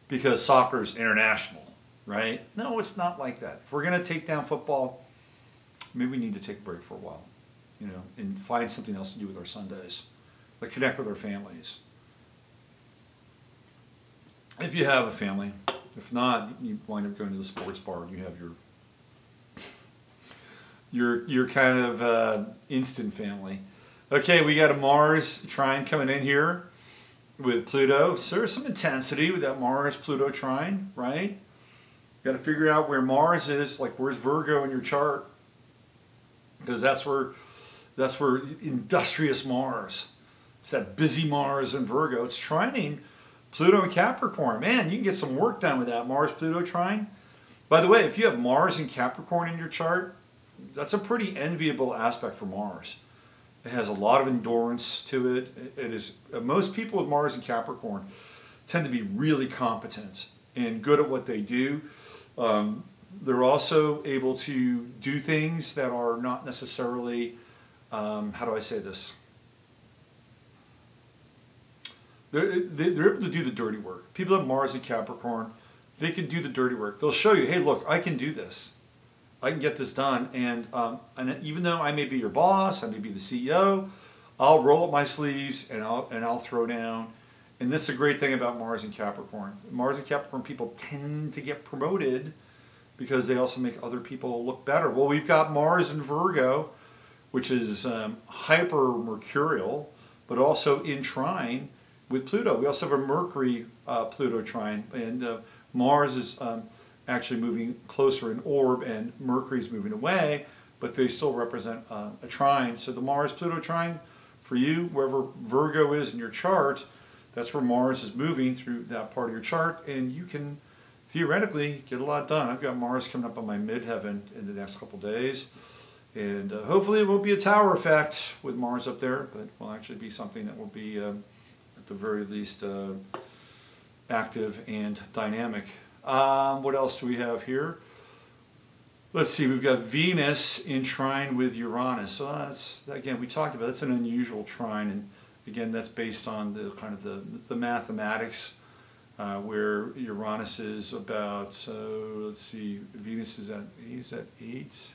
because soccer is international, right? No, it's not like that. If we're going to take down football, maybe we need to take a break for a while, and find something else to do with our Sundays, like connect with our families. If you have a family. If not, you wind up going to the sports bar and you have your kind of instant family. Okay, we got a Mars trine coming in here with Pluto. So there's some intensity with that Mars-Pluto trine, right? Got to figure out where Mars is, like where's Virgo in your chart, because that's where industrious Mars. It's that busy Mars in Virgo. It's trining Pluto and Capricorn. Man, you can get some work done with that Mars-Pluto trine. By the way, if you have Mars and Capricorn in your chart, that's a pretty enviable aspect for Mars. It has a lot of endurance to it. It is most people with Mars and Capricorn tend to be really competent and good at what they do. They're also able to do things that are not necessarily, how do I say this? They're able to do the dirty work. People have Mars and Capricorn, they can do the dirty work. They'll show you, hey, look, I can do this. I can get this done. And even though I may be your boss, I may be the CEO, I'll roll up my sleeves and I'll throw down. And this is a great thing about Mars and Capricorn. Mars and Capricorn people tend to get promoted because they also make other people look better. Well, we've got Mars in Virgo, which is hyper mercurial, but also in trine with Pluto. We also have a Mercury Pluto trine, and Mars is actually moving closer in orb, and Mercury's moving away, but they still represent a trine. So the Mars-Pluto trine, for you, wherever Virgo is in your chart, that's where Mars is moving through that part of your chart, and you can theoretically get a lot done. I've got Mars coming up on my midheaven in the next couple days, and hopefully it won't be a tower effect with Mars up there, but will actually be something that will be, at the very least, active and dynamic. What else do we have here? Let's see, we've got Venus in trine with Uranus. So that's, again, we talked about, that's an unusual trine, and again, that's based on the kind of the mathematics, where Uranus is about, let's see, Venus is at 8.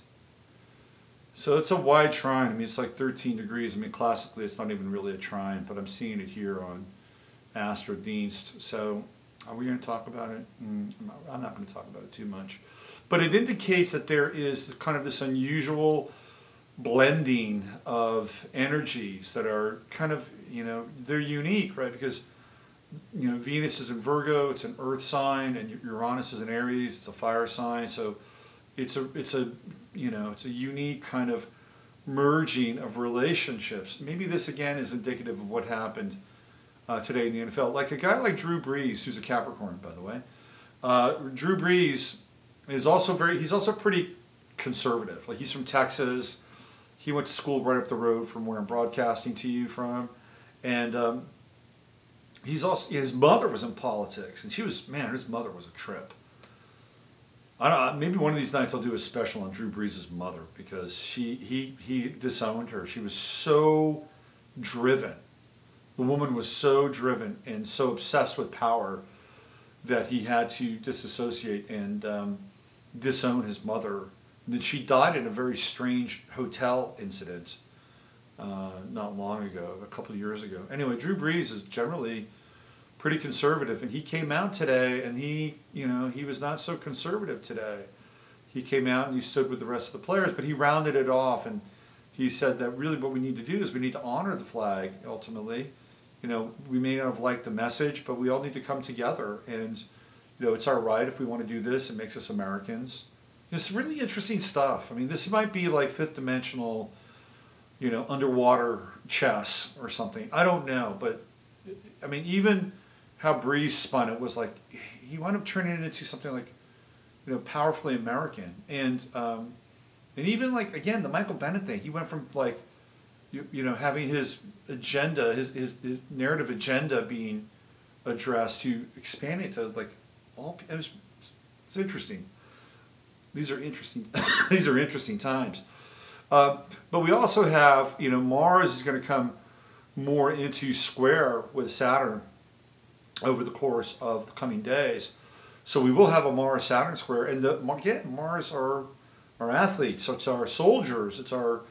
So it's a wide trine. I mean, it's like 13 degrees. I mean, classically, it's not even really a trine, but I'm seeing it here on Astrology. So are we going to talk about it? I'm not going to talk about it too much. But it indicates that there is kind of this unusual blending of energies that are kind of, they're unique, right? Because, Venus is in Virgo, it's an earth sign, and Uranus is in Aries, it's a fire sign. So it's a unique kind of merging of relationships. Maybe this, again, is indicative of what happened today in the NFL. Like a guy like Drew Brees, who's a Capricorn, by the way. Drew Brees is also he's also pretty conservative. Like, he's from Texas. He went to school right up the road from where I'm broadcasting to you from. And he's also, his mother was in politics, and his mother was a trip. I don't know, maybe one of these nights I'll do a special on Drew Brees' mother, because he disowned her. She was so driven. The woman was so driven and so obsessed with power that he had to disassociate and disown his mother. And then she died in a very strange hotel incident not long ago, a couple of years ago. Anyway, Drew Brees is generally pretty conservative, and he came out today, and he was not so conservative today. He came out and he stood with the rest of the players, but he rounded it off, and he said that really what we need to do is we need to honor the flag, ultimately. We may not have liked the message, but we all need to come together, and it's our right if we want to do this. It makes us Americans. It's really interesting stuff. I mean, this might be like fifth dimensional, underwater chess or something. I don't know, but I mean, even how Breeze spun it was like he wound up turning it into something like, powerfully American, and even like, again, the Michael Bennett thing. He went from like, having his agenda, his narrative agenda being addressed, to expanding to like all. It's interesting. These are interesting. These are interesting times. But we also have, Mars is going to come more into square with Saturn over the course of the coming days. So we will have a Mars-Saturn square, and again, Mars are our athletes, so it's our soldiers, it's our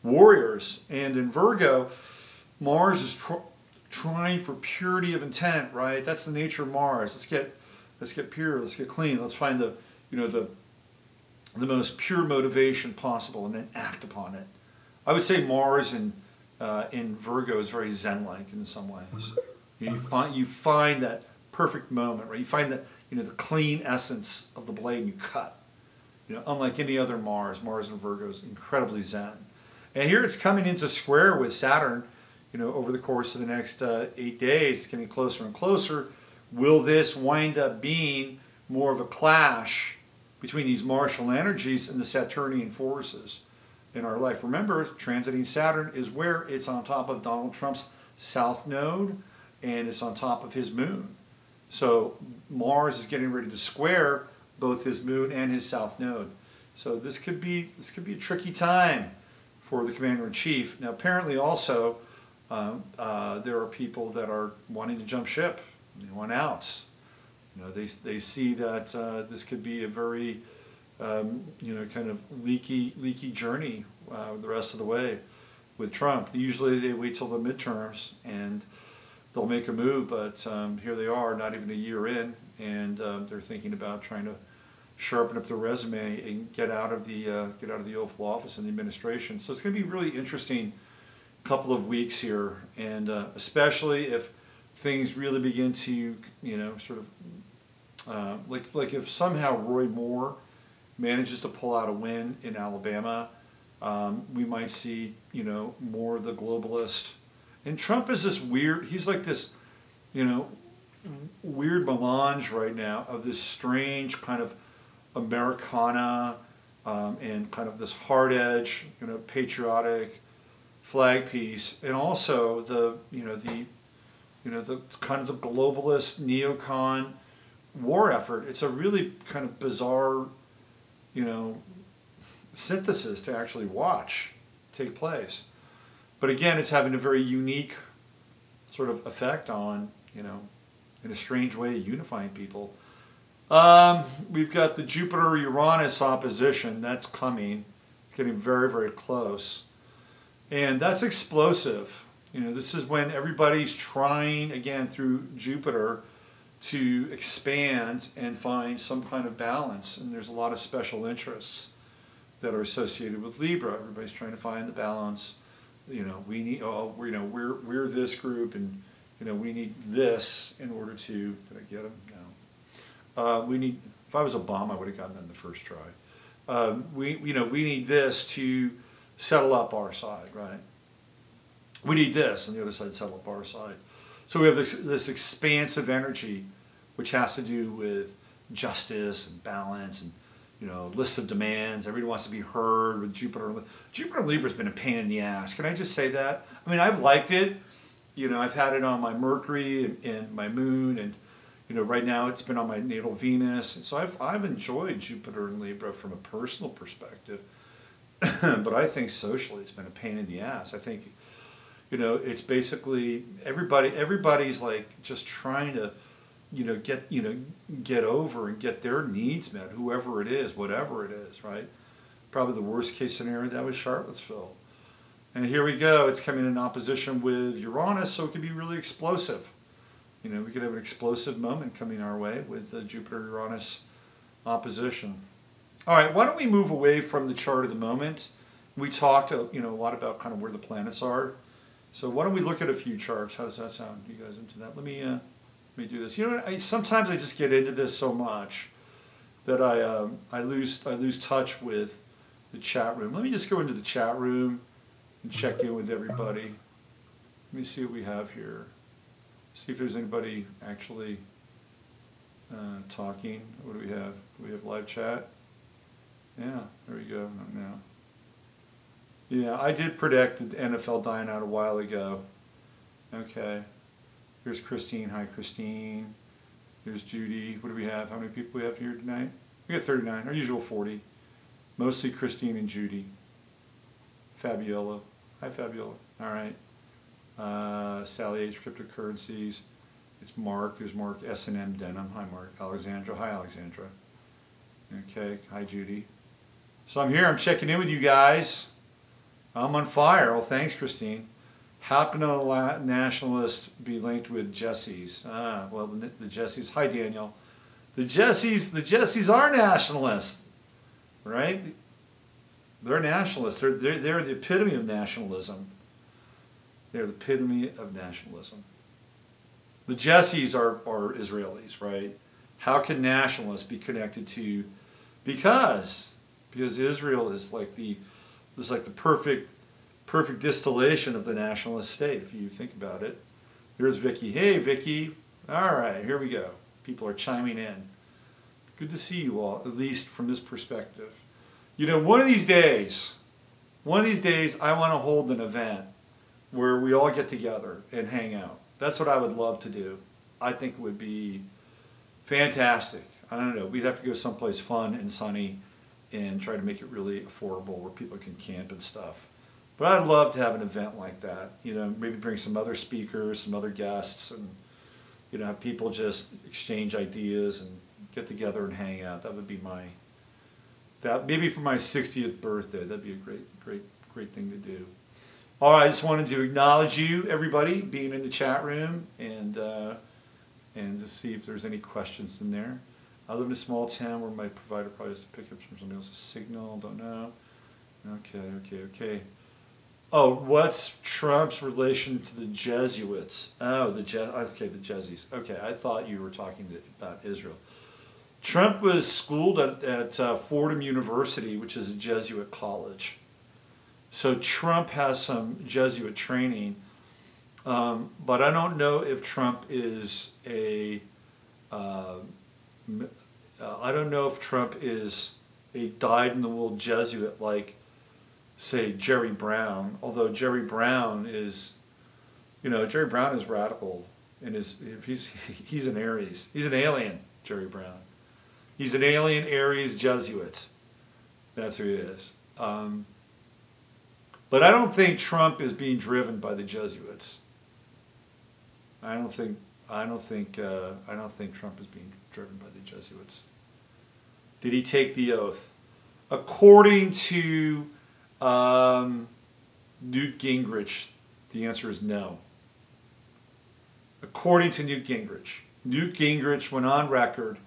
warriors. And in Virgo, Mars is trying for purity of intent, right? That's the nature of Mars. Let's get pure, let's get clean, let's find the most pure motivation possible, and then act upon it. I would say Mars in Virgo is very Zen-like in some ways. You find that perfect moment, right? You find that the clean essence of the blade, and you cut. Unlike any other Mars in Virgo is incredibly Zen. And here it's coming into square with Saturn, over the course of the next 8 days, getting closer and closer. Will this wind up being more of a clash between these martial energies and the Saturnian forces in our life? Remember, transiting Saturn is where it's on top of Donald Trump's south node, and it's on top of his moon. So Mars is getting ready to square both his moon and his south node. So this could be a tricky time for the Commander-in-Chief. Now, apparently also there are people that are wanting to jump ship. They want out. They see that this could be a very kind of leaky journey the rest of the way with Trump. Usually they wait till the midterms and they'll make a move, but here they are, not even a year in, and they're thinking about trying to sharpen up their resume and get out of the Oval Office and the administration. So it's going to be a really interesting couple of weeks here, and especially if things really begin to sort of like if somehow Roy Moore manages to pull out a win in Alabama, we might see, you know, more of the globalist. And Trump is this weird, he's like this, you know, weird melange right now of this strange kind of Americana and kind of this hard edge, you know, patriotic flag piece, and also the, you know, the kind of the globalist neocon war effort. It's a really kind of bizarre, you know, synthesis to actually watch take place. But again, it's having a very unique sort of effect on, you know, in a strange way, unifying people. We've got the Jupiter-Uranus opposition. That's coming. It's getting very, very close. And that's explosive. You know, this is when everybody's trying, again, through Jupiter, to expand and find some kind of balance. And there's a lot of special interests that are associated with Libra. Everybody's trying to find the balance. You know, we need, oh, you know, we're this group, and you know, we need this in order to. Did I get him? No. We need. If I was Obama, I would have gotten that in the first try. You know, we need this to settle up our side, right? We need this, and the other side settle up our side. So we have this expansive energy, which has to do with justice and balance and, you know, lists of demands. Everybody wants to be heard with Jupiter. Jupiter Libra's been a pain in the ass. Can I just say that? I mean, I've liked it. You know, I've had it on my Mercury and my Moon, and you know, right now it's been on my natal Venus. And so I've enjoyed Jupiter and Libra from a personal perspective. But I think socially it's been a pain in the ass. I think, you know, it's basically everybody's like just trying to, you know, get over and get their needs met, whoever it is, whatever it is, right? Probably the worst case scenario, that was Charlottesville. And here we go, it's coming in opposition with Uranus, so it could be really explosive. You know, we could have an explosive moment coming our way with the Jupiter-Uranus opposition. All right, why don't we move away from the chart of the moment? We talked, you know, a lot about kind of where the planets are. So why don't we look at a few charts? How does that sound? You guys into that? Let me do this. You know, sometimes I just get into this so much that I lose touch with the chat room. Let me just go into the chat room and check in with everybody. Let me see what we have here. See if there's anybody actually talking. What do we have? Do we have live chat? Yeah, there we go. Now. Yeah, I did predict the NFL dying out a while ago. Okay. Here's Christine. Hi, Christine. Here's Judy. What do we have? How many people we have here tonight? We got 39. Our usual 40. Mostly Christine and Judy. Fabiola. Hi, Fabiola. All right. Sally H. Cryptocurrencies. It's Mark. There's Mark. S&M Denim. Hi, Mark. Alexandra. Hi, Alexandra. Okay. Hi, Judy. So I'm here. I'm checking in with you guys. I'm on fire. Well, thanks, Christine. How can a nationalist be linked with Jessies? Well, the Jessies. Hi, Daniel. The Jessies are nationalists, right? They're nationalists. They're the epitome of nationalism. They're the epitome of nationalism. The Jessies are Israelis, right? How can nationalists be connected to? Because Israel is like the perfect distillation of the nationalist state, if you think about it. Here's Vicky. Hey, Vicky. All right, here we go. People are chiming in. Good to see you all, at least from this perspective. You know, one of these days, I want to hold an event where we all get together and hang out. That's what I would love to do. I think it would be fantastic. I don't know. We'd have to go someplace fun and sunny and try to make it really affordable where people can camp and stuff. But I'd love to have an event like that. You know, maybe bring some other speakers, some other guests, and you know, have people just exchange ideas and get together and hang out. That would be maybe for my 60th birthday. That'd be a great thing to do. All right, I just wanted to acknowledge you, everybody, being in the chat room, and to see if there's any questions in there. I live in a small town where my provider probably has to pick up from somebody else's signal. Don't know. Okay. Oh, what's Trump's relation to the Jesuits? Oh, the Jesuits. Okay, I thought you were talking about Israel. Trump was schooled at Fordham University, which is a Jesuit college. So Trump has some Jesuit training, but I don't know if Trump is a I don't know if Trump is a dyed-in-the-wool Jesuit like, say, Jerry Brown. Although Jerry Brown is, Jerry Brown is radical, and he's an Aries. He's an alien, Jerry Brown. He's an alien Aries Jesuit. That's who he is. But I don't think Trump is being driven by the Jesuits. I don't think Trump is being driven by the Jesuits. Did he take the oath? According to Newt Gingrich, the answer is no. According to Newt Gingrich went on record.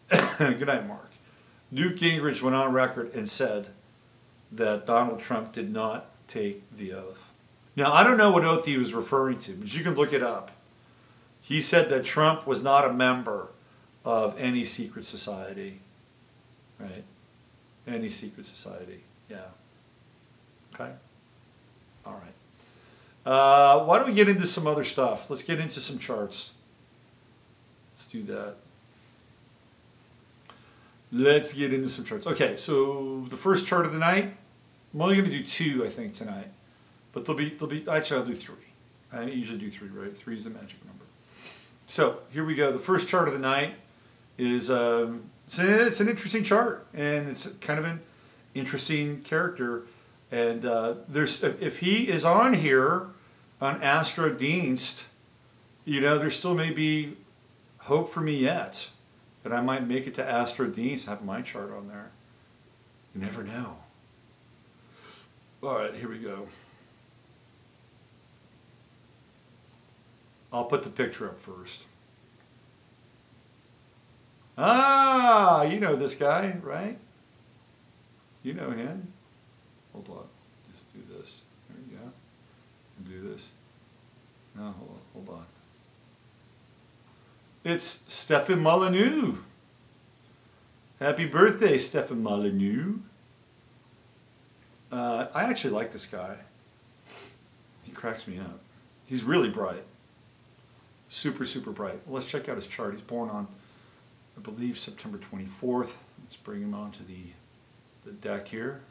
Good night, Mark. Newt Gingrich went on record and said that Donald Trump did not take the oath. Now, I don't know what oath he was referring to, but you can look it up. He said that Trump was not a member of any secret society. Right? Any secret society. Yeah. Okay? All right. Why don't we get into some other stuff? Let's get into some charts. Let's do that. Let's get into some charts. Okay, so the first chart of the night, I'm only going to do 2, I think, tonight. But there'll be, actually, I'll do 3. I usually do 3, right? 3 is the magic number. So, here we go. The first chart of the night is, it's an interesting chart, and it's kind of an interesting character. And if he is on here on Astro Dienst, there still may be hope for me yet. That I might make it to Astro Dienst and have my chart on there. You never know. All right, here we go. I'll put the picture up first. Ah, you know this guy, right? You know him. Hold on. Just do this. There you go. And do this. No, hold on. It's Stefan Molyneux. Happy birthday, Stefan Molyneux. I actually like this guy. He cracks me up. He's really bright. Super, super bright. Well, let's check out his chart. He's born on, I believe, September 24th. Let's bring him onto the deck here.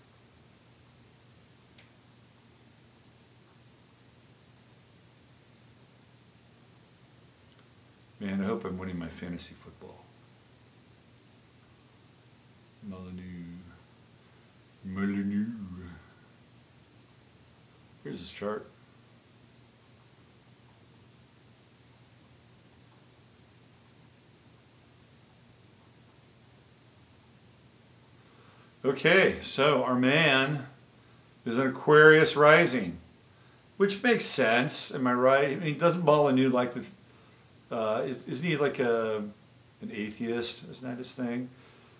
Man, I hope I'm winning my fantasy football. Molyneux. Here's his chart. Okay, so our man is an Aquarius rising, which makes sense. Am I right? I mean, doesn't Molyneux like the... isn't he like an atheist? Isn't that his thing?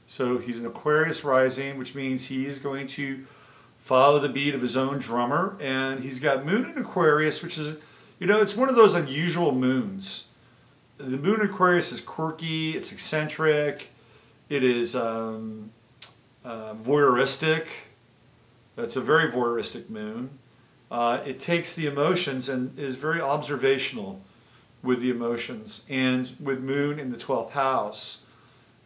So he's an Aquarius rising, which means he's going to follow the beat of his own drummer. And he's got Moon in Aquarius, which is, it's one of those unusual moons. The Moon in Aquarius is quirky, it's eccentric, it is voyeuristic. It's a very voyeuristic moon. It takes the emotions and is very observational with the emotions. And with Moon in the 12th house,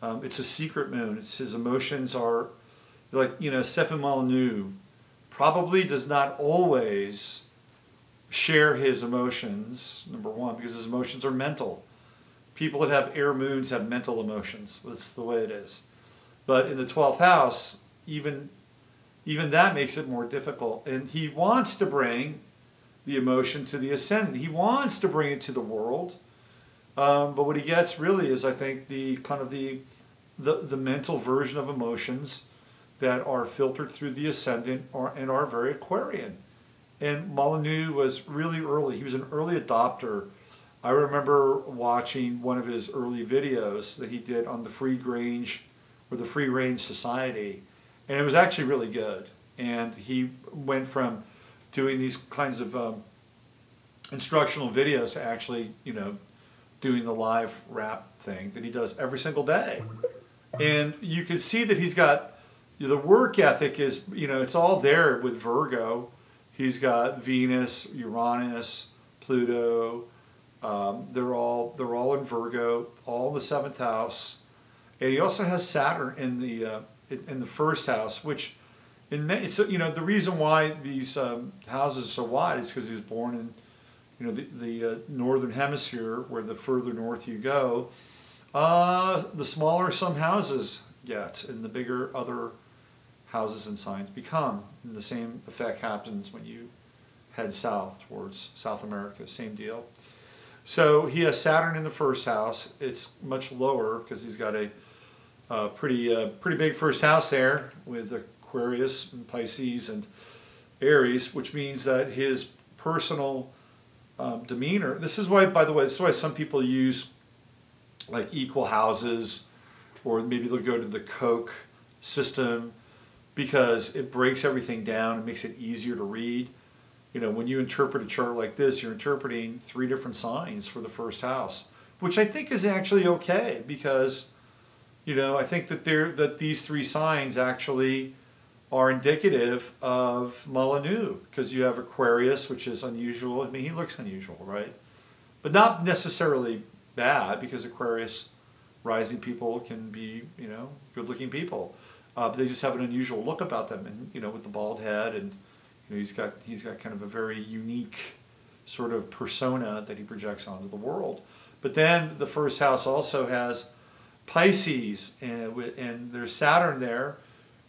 it's a secret moon. His emotions are like, Stefan Molyneux probably does not always share his emotions, number one, because his emotions are mental. People that have air moons have mental emotions. That's the way it is. But in the 12th house, even that makes it more difficult. And he wants to bring the emotion to the ascendant. He wants to bring it to the world. But what he gets really is, I think, the kind of the mental version of emotions that are filtered through the ascendant and are very Aquarian. And Molyneux was really early. He was an early adopter. I remember watching one of his early videos that he did on the Free Range or the Free Range Society, and it was actually really good. And he went from doing these kinds of instructional videos to actually, doing the live rap thing that he does every single day. And you can see that he's got, the work ethic is, it's all there with Virgo. He's got Venus, Uranus, Pluto. They're all in Virgo, all in the 7th house. And he also has Saturn in the first house, which the reason why these houses are so wide is because he was born in the northern hemisphere, where the further north you go, the smaller some houses get, and the bigger other houses and signs become. And the same effect happens when you head south towards South America. Same deal. So he has Saturn in the first house. It's much lower because he's got a pretty big first house there with Aquarius and Pisces and Aries, which means that his personal demeanor. This is why, by the way, this is why some people use like equal houses, or maybe they'll go to the Koch system, because it breaks everything down and makes it easier to read. When you interpret a chart like this, you're interpreting 3 different signs for the first house, which I think is actually okay, because I think that these 3 signs actually are indicative of Molyneux, because you have Aquarius, which is unusual. I mean, he looks unusual, right? But not necessarily bad, because Aquarius rising people can be, good-looking people. But they just have an unusual look about them, and with the bald head, and he's got kind of a very unique sort of persona that he projects onto the world. But then the first house also has Pisces, and there's Saturn there,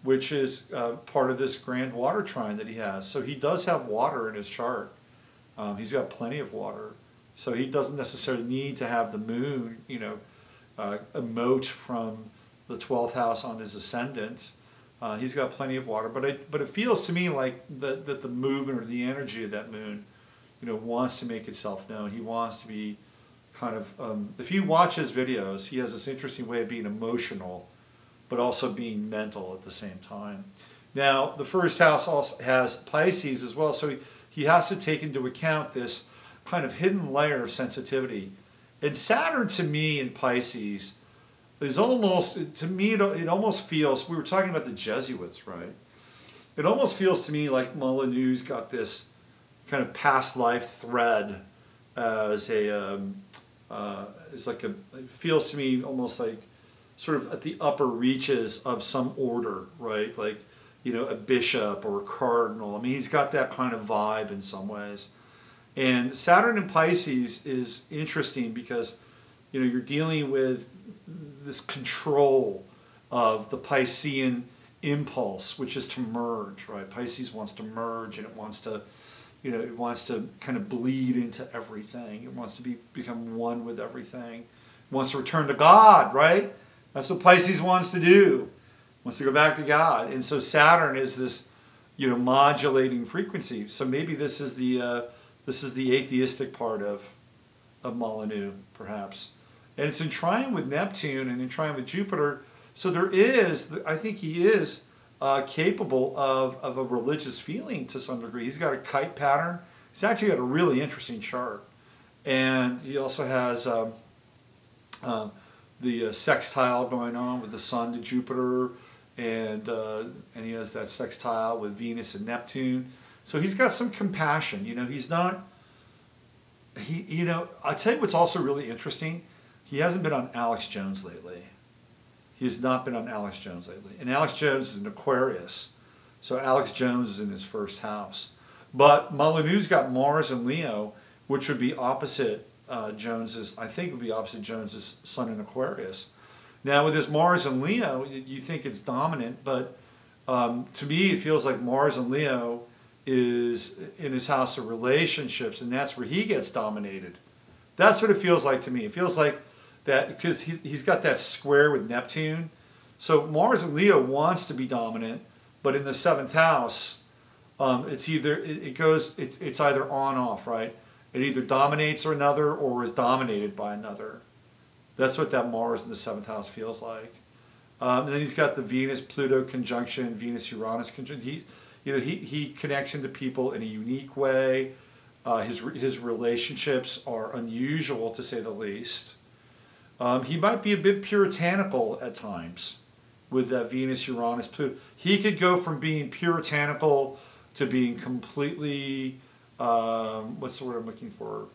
which is part of this grand water trine that he has. So he does have water in his chart. He's got plenty of water. So he doesn't necessarily need to have the moon, emote from the 12th house on his ascendant. He's got plenty of water. But it feels to me like that the movement or the energy of that moon, wants to make itself known. He wants to be kind of, if you watch his videos, he has this interesting way of being emotional, but also being mental at the same time. Now, the first house also has Pisces as well, so he has to take into account this kind of hidden layer of sensitivity. And Saturn, to me, in Pisces, is almost, to me, it almost feels, we were talking about the Jesuits, right? It almost feels to me like Molyneux's got this kind of past life thread as it feels to me almost like sort of at the upper reaches of some order, right? Like, a bishop or a cardinal. I mean, he's got that kind of vibe in some ways. And Saturn in Pisces is interesting because, you're dealing with this control of the Piscean impulse, which is to merge, right? Pisces wants to merge, and it wants to, it wants to kind of bleed into everything. It wants to become one with everything. It wants to return to God, right? That's what Pisces wants to do. Wants to go back to God. And so Saturn is this, modulating frequency. So maybe this is the atheistic part of Molyneux, perhaps. And it's in trine with Neptune and in trine with Jupiter. So I think he is capable of a religious feeling to some degree. He's got a kite pattern. He's actually got a really interesting chart. And he also has the sextile going on with the Sun to Jupiter, and he has that sextile with Venus and Neptune. So he's got some compassion. He's not. I'll tell you what's also really interesting. He hasn't been on Alex Jones lately. He has not been on Alex Jones lately. And Alex Jones is an Aquarius, so Alex Jones is in his first house. But Molyneux's got Mars and Leo, which would be opposite Jones's. I think would be opposite Jones's Sun in Aquarius. Now with his Mars and Leo, you think it's dominant, but to me it feels like Mars and Leo is in his house of relationships, and that's where he gets dominated. That's what it feels like to me. It feels like that because he's got that square with Neptune. So Mars and Leo wants to be dominant, but in the 7th house, it's either on off, right? It either dominates another or is dominated by another. That's what that Mars in the 7th house feels like. And then he's got the Venus-Pluto conjunction, Venus-Uranus conjunction. He connects into people in a unique way. His relationships are unusual, to say the least. He might be a bit puritanical at times with that Venus, Uranus, Pluto. He could go from being puritanical to being completely, what's the word I'm looking for?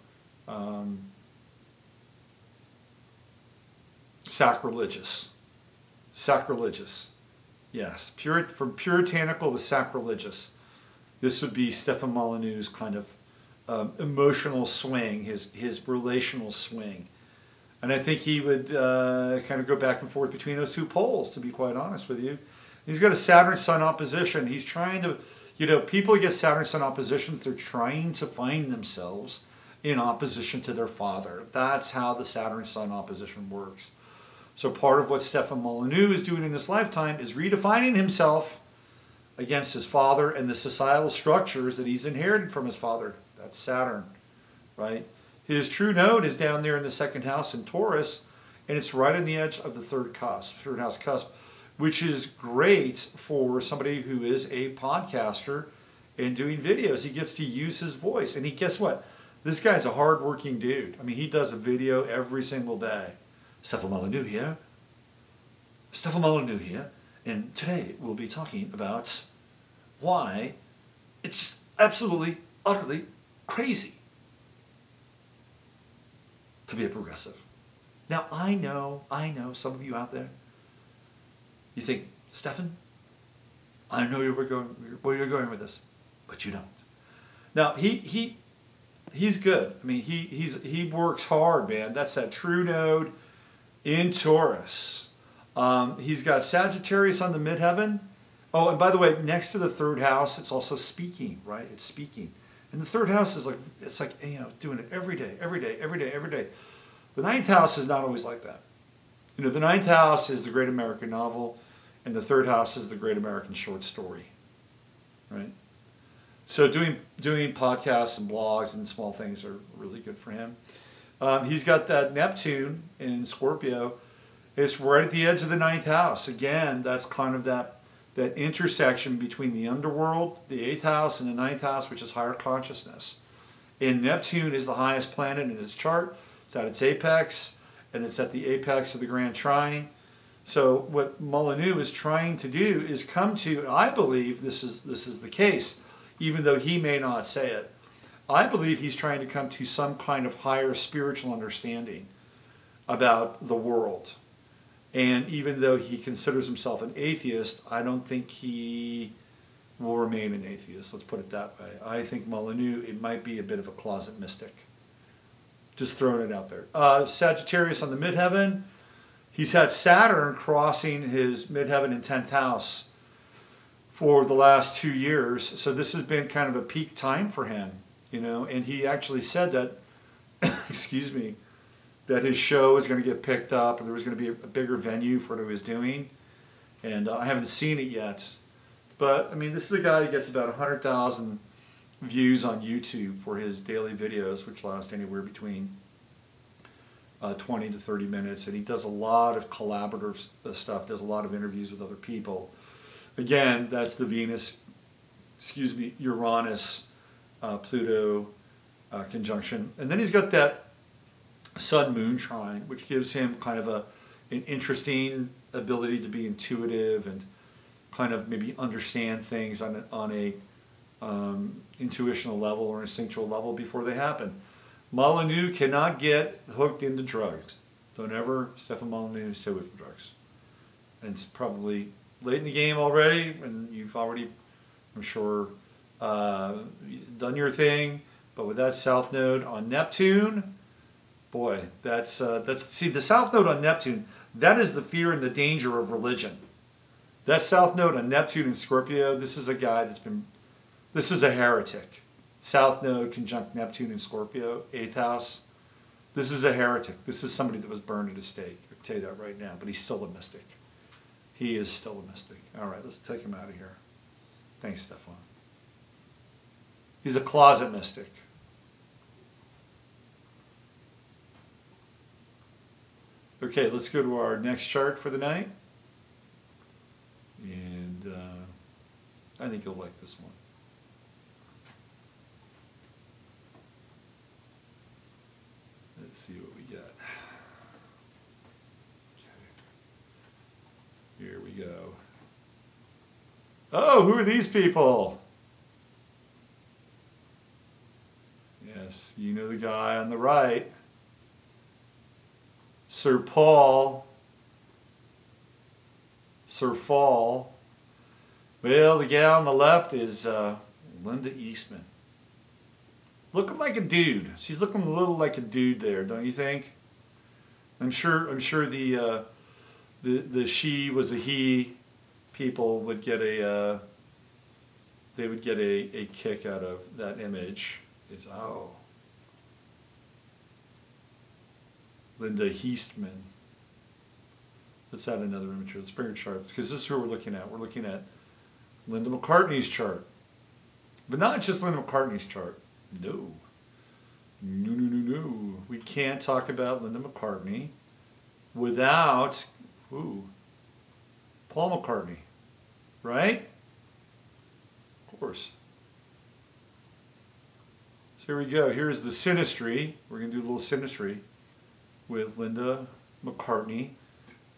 Sacrilegious. Sacrilegious. Yes. From puritanical to sacrilegious. This would be Stefan Molyneux's kind of emotional swing, his relational swing. And I think he would kind of go back and forth between those two poles, to be quite honest with you. He's got a Saturn-Sun opposition. He's trying to, people get Saturn-Sun oppositions, they're trying to find themselves in opposition to their father. That's how the Saturn-Sun opposition works. So part of what Stefan Molyneux is doing in this lifetime is redefining himself against his father and the societal structures that he's inherited from his father. That's Saturn, right? His true node is down there in the second house in Taurus, and it's right on the edge of the third house cusp, which is great for somebody who is a podcaster and doing videos. He gets to use his voice, and guess what? This guy's a hard-working dude. I mean, he does a video every single day. Stefan Molyneux here. Stefan Molyneux here. And today we'll be talking about why it's absolutely, utterly crazy to be a progressive. Now, I know some of you out there, you think, Stefan, I know where you're going with this, but you don't. Now, he's good. I mean, he works hard, man. That's that true node in Taurus. He's got Sagittarius on the midheaven. Oh, and by the way, next to the third house, it's also speaking, right? It's speaking. And the third house is like, doing it every day, every day, every day, every day. The ninth house is not always like that. The ninth house is the great American novel, and the third house is the great American short story, right? So doing podcasts and blogs and small things are really good for him. He's got that Neptune in Scorpio. It's right at the edge of the ninth house. Again, that's kind of that intersection between the underworld, the eighth house, and the ninth house, which is higher consciousness. And Neptune is the highest planet in his chart. It's at its apex, and it's at the apex of the Grand Trine. So what Molyneux is trying to do is come to, I believe this is the case, even though he may not say it. I believe he's trying to come to some kind of higher spiritual understanding about the world. And even though he considers himself an atheist, I don't think he will remain an atheist. Let's put it that way. I think Molyneux, it might be a bit of a closet mystic. Just throwing it out there. Sagittarius on the midheaven. He's had Saturn crossing his midheaven in 10th house for the last 2 years. So this has been kind of a peak time for him, and he actually said that, excuse me, that his show is going to get picked up and there was going to be a bigger venue for what he was doing. And I haven't seen it yet. But, I mean, this is a guy who gets about 100,000 views on YouTube for his daily videos, which last anywhere between 20 to 30 minutes. And he does a lot of collaborative stuff, does a lot of interviews with other people. Again, that's the Venus, Uranus, Pluto conjunction. And then he's got that Sun-Moon trine, which gives him kind of an interesting ability to be intuitive and kind of maybe understand things on a intuitional level or instinctual level before they happen. Molyneux cannot get hooked into drugs. Don't ever, Stefan Molyneux, stay away from drugs. And it's probably late in the game already, and you've already, I'm sure, done your thing. But with that South Node on Neptune, boy, that's see, the South Node on Neptune, that is the fear and the danger of religion. That South Node on Neptune and Scorpio, this is a guy this is a heretic. South Node conjunct Neptune and Scorpio, 8th house. This is a heretic. This is somebody that was burned at a stake. I can tell you that right now, but he's still a mystic. He is still a mystic. All right, let's take him out of here. Thanks, Stefan. He's a closet mystic. Okay, let's go to our next chart for the night. And I think you'll like this one. Let's see what we got. Here we go. Oh, who are these people? Yes, you know the guy on the right. Sir Paul. Sir Fall. Well, the gal on the left is Linda Eastman. Looking like a dude. She's looking a little like a dude there, don't you think? I'm sure the she was a he people would get a they would get a kick out of that image. Is oh, Linda Eastman. Let's add another image. Let's bring her chart because this is who we're looking at. We're looking at Linda McCartney's chart, but not just Linda McCartney's chart. No. No. We can't talk about Linda McCartney without Paul McCartney, right? Of course. So here we go. Here's the synastry. We're going to do a little synastry with Linda McCartney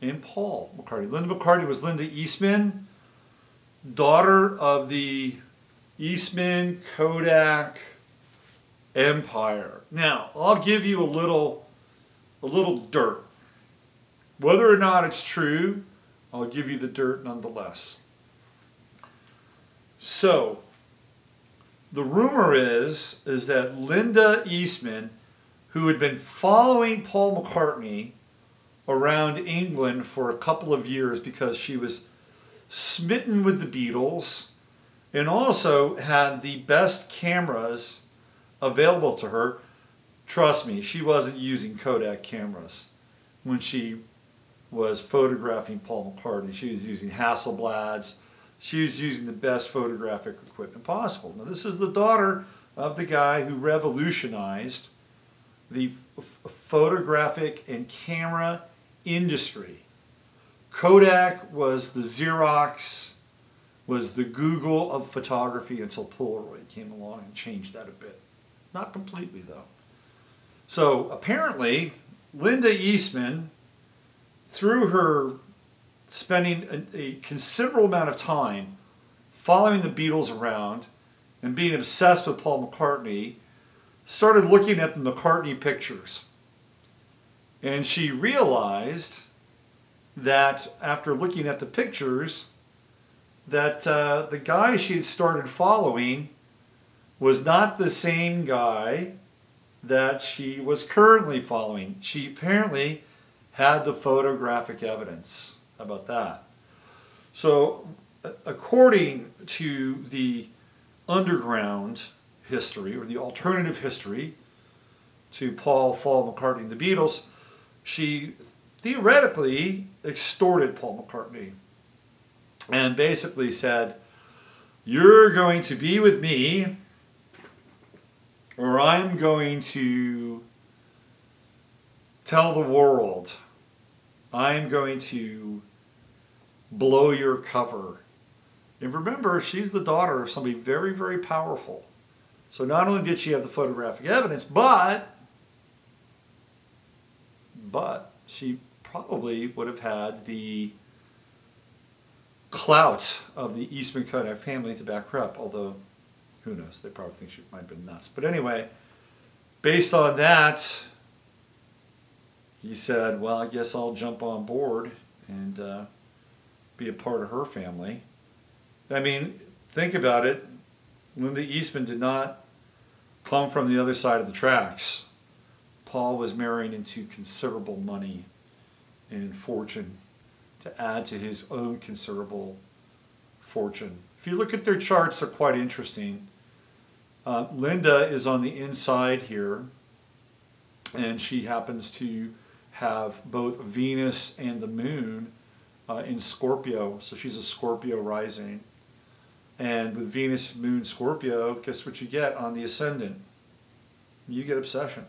and Paul McCartney. Linda McCartney was Linda Eastman, daughter of the Eastman Kodak empire. Now, I'll give you a little dirt. Whether or not it's true, I'll give you the dirt nonetheless. So, the rumor is that Linda Eastman, who had been following Paul McCartney around England for a couple of years because she was smitten with the Beatles and also had the best cameras available to her. Trust me, she wasn't using Kodak cameras when she was photographing Paul McCartney. She was using Hasselblads. She was using the best photographic equipment possible. Now, this is the daughter of the guy who revolutionized the photographic and camera industry. Kodak was the Xerox, was the Google of photography until Polaroid came along and changed that a bit. Not completely, though. So apparently, Linda Eastman, through her spending a considerable amount of time following the Beatles around and being obsessed with Paul McCartney, started looking at the McCartney pictures. And she realized that after looking at the pictures, that the guy she had started following was not the same guy that she was currently following. She apparently had the photographic evidence. How about that? So, according to the underground history, or the alternative history to Paul McCartney and the Beatles, she theoretically extorted Paul McCartney and basically said, "You're going to be with me, or I'm going to tell the world. I'm going to blow your cover." And remember, she's the daughter of somebody very, very powerful. So not only did she have the photographic evidence, but she probably would have had the clout of the Eastman Kodak family to back her up, although who knows, they probably think she might have been nuts. But anyway, based on that, he said, well, I guess I'll jump on board and be a part of her family. I mean, think about it. Linda Eastman did not come from the other side of the tracks. Paul was marrying into considerable money and fortune to add to his own considerable fortune. If you look at their charts, they're quite interesting. Linda is on the inside here, and she happens to have both Venus and the moon in Scorpio, so she's a Scorpio rising. And with Venus, Moon, Scorpio, guess what you get on the ascendant? You get obsession.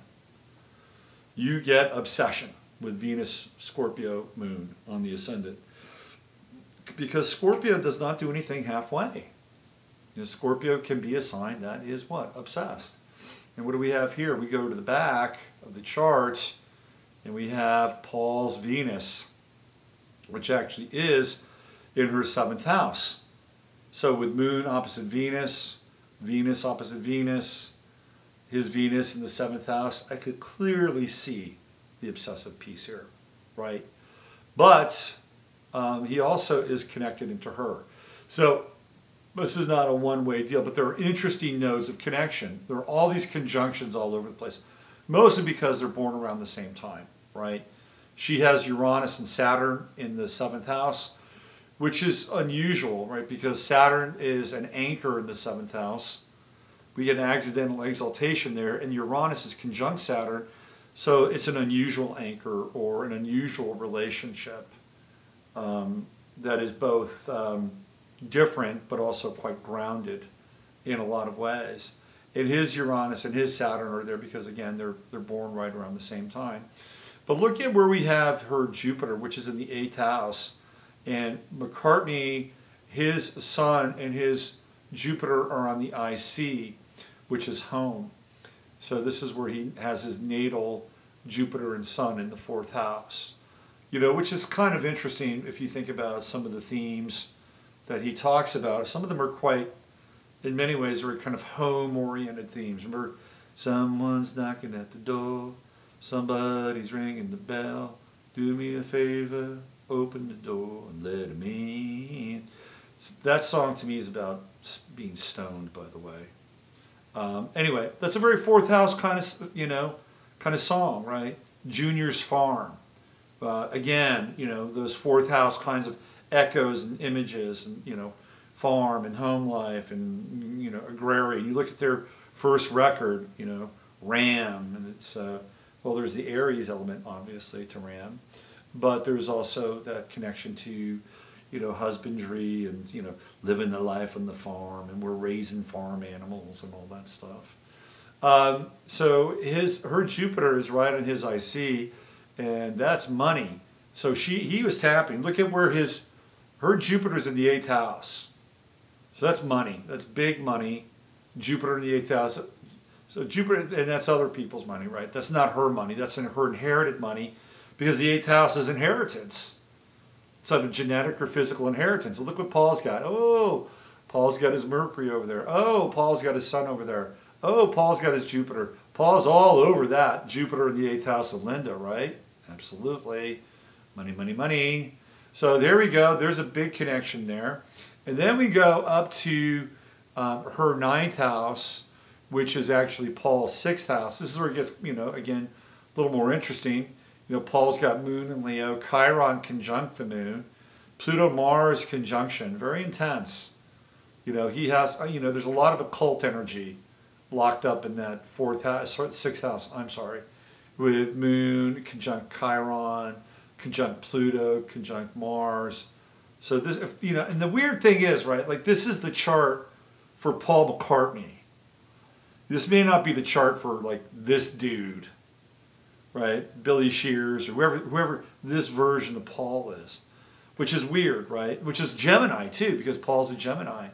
You get obsession with Venus, Scorpio, Moon on the ascendant. Because Scorpio does not do anything halfway. You know, Scorpio can be a sign that is what? Obsessed. And what do we have here? We go to the back of the chart, and we have Paul's Venus which actually is in her 7th house. So with Moon opposite Venus, Venus opposite Venus, his Venus in the 7th house, I could clearly see the obsessive piece here, right? But he also is connected into her. So this is not a one-way deal, but there are interesting nodes of connection. There are all these conjunctions all over the place, mostly because they're born around the same time, right? She has Uranus and Saturn in the 7th house, which is unusual, right? Because Saturn is an anchor in the 7th house. We get an accidental exaltation there, and Uranus is conjunct Saturn, so it's an unusual anchor or an unusual relationship that is both different but also quite grounded in a lot of ways. And his Uranus and his Saturn are there because, again, they're born right around the same time. But look at where we have her Jupiter, which is in the 8th house. And McCartney, his Sun and his Jupiter are on the IC, which is home. So this is where he has his natal Jupiter and Sun in the 4th house. You know, which is kind of interesting if you think about some of the themes that he talks about. Some of them are quite, in many ways, are kind of home-oriented themes. Remember, someone's knocking at the door, somebody's ringing the bell, do me a favor, open the door and let him in. That song to me is about being stoned, by the way. Anyway, that's a very 4th house kind of, you know, kind of song, right? Junior's Farm. Again, you know, those 4th house kinds of echoes and images and, you know, farm and home life and, you know, agrarian. You look at their first record, you know, Ram, and it's, well, there's the Aries element, obviously, to Ram, but there's also that connection to, you know, husbandry and, you know, living the life on the farm, and we're raising farm animals and all that stuff. So her Jupiter is right on his IC, and that's money. So he was tapping. Look at where her Jupiter's in the 8th house. So that's money. That's big money. Jupiter in the 8th house. So Jupiter, and that's other people's money, right? That's not her money. That's her inherited money, because the 8th house is inheritance. It's either genetic or physical inheritance. So look what Paul's got. Oh, Paul's got his Mercury over there. Oh, Paul's got his Sun over there. Oh, Paul's got his Jupiter. Paul's all over that. Jupiter in the 8th house of Linda, right? Absolutely. Money, money, money. So there we go. There's a big connection there. And then we go up to her 9th house, which is actually Paul's 6th house. This is where it gets, you know, again, a little more interesting. You know, Paul's got Moon in Leo, Chiron conjunct the Moon, Pluto-Mars conjunction, very intense. You know, he has, you know, there's a lot of occult energy locked up in that 4th house, 6th house, I'm sorry, with Moon conjunct Chiron, conjunct Pluto, conjunct Mars. So this, you know, and the weird thing is, right, like this is the chart for Paul McCartney. This may not be the chart for like this dude, right, Billy Shears or whoever this version of Paul is, which is weird, right? Which is Gemini too, because Paul's a Gemini.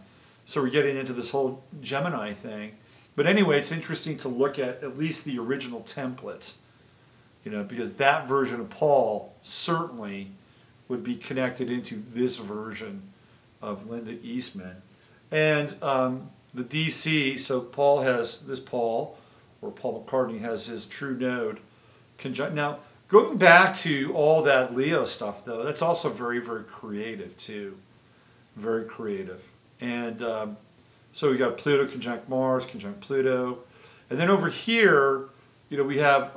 So we're getting into this whole Gemini thing. But anyway, it's interesting to look at least the original template, you know, because that version of Paul certainly would be connected into this version of Linda Eastman. And the DC, so Paul has this Paul, or Paul McCartney has his true node conjunct. Now, going back to all that Leo stuff, though, that's also very, very creative, too. Very creative. And so we got Pluto conjunct Mars, conjunct Pluto. And then over here, you know, we have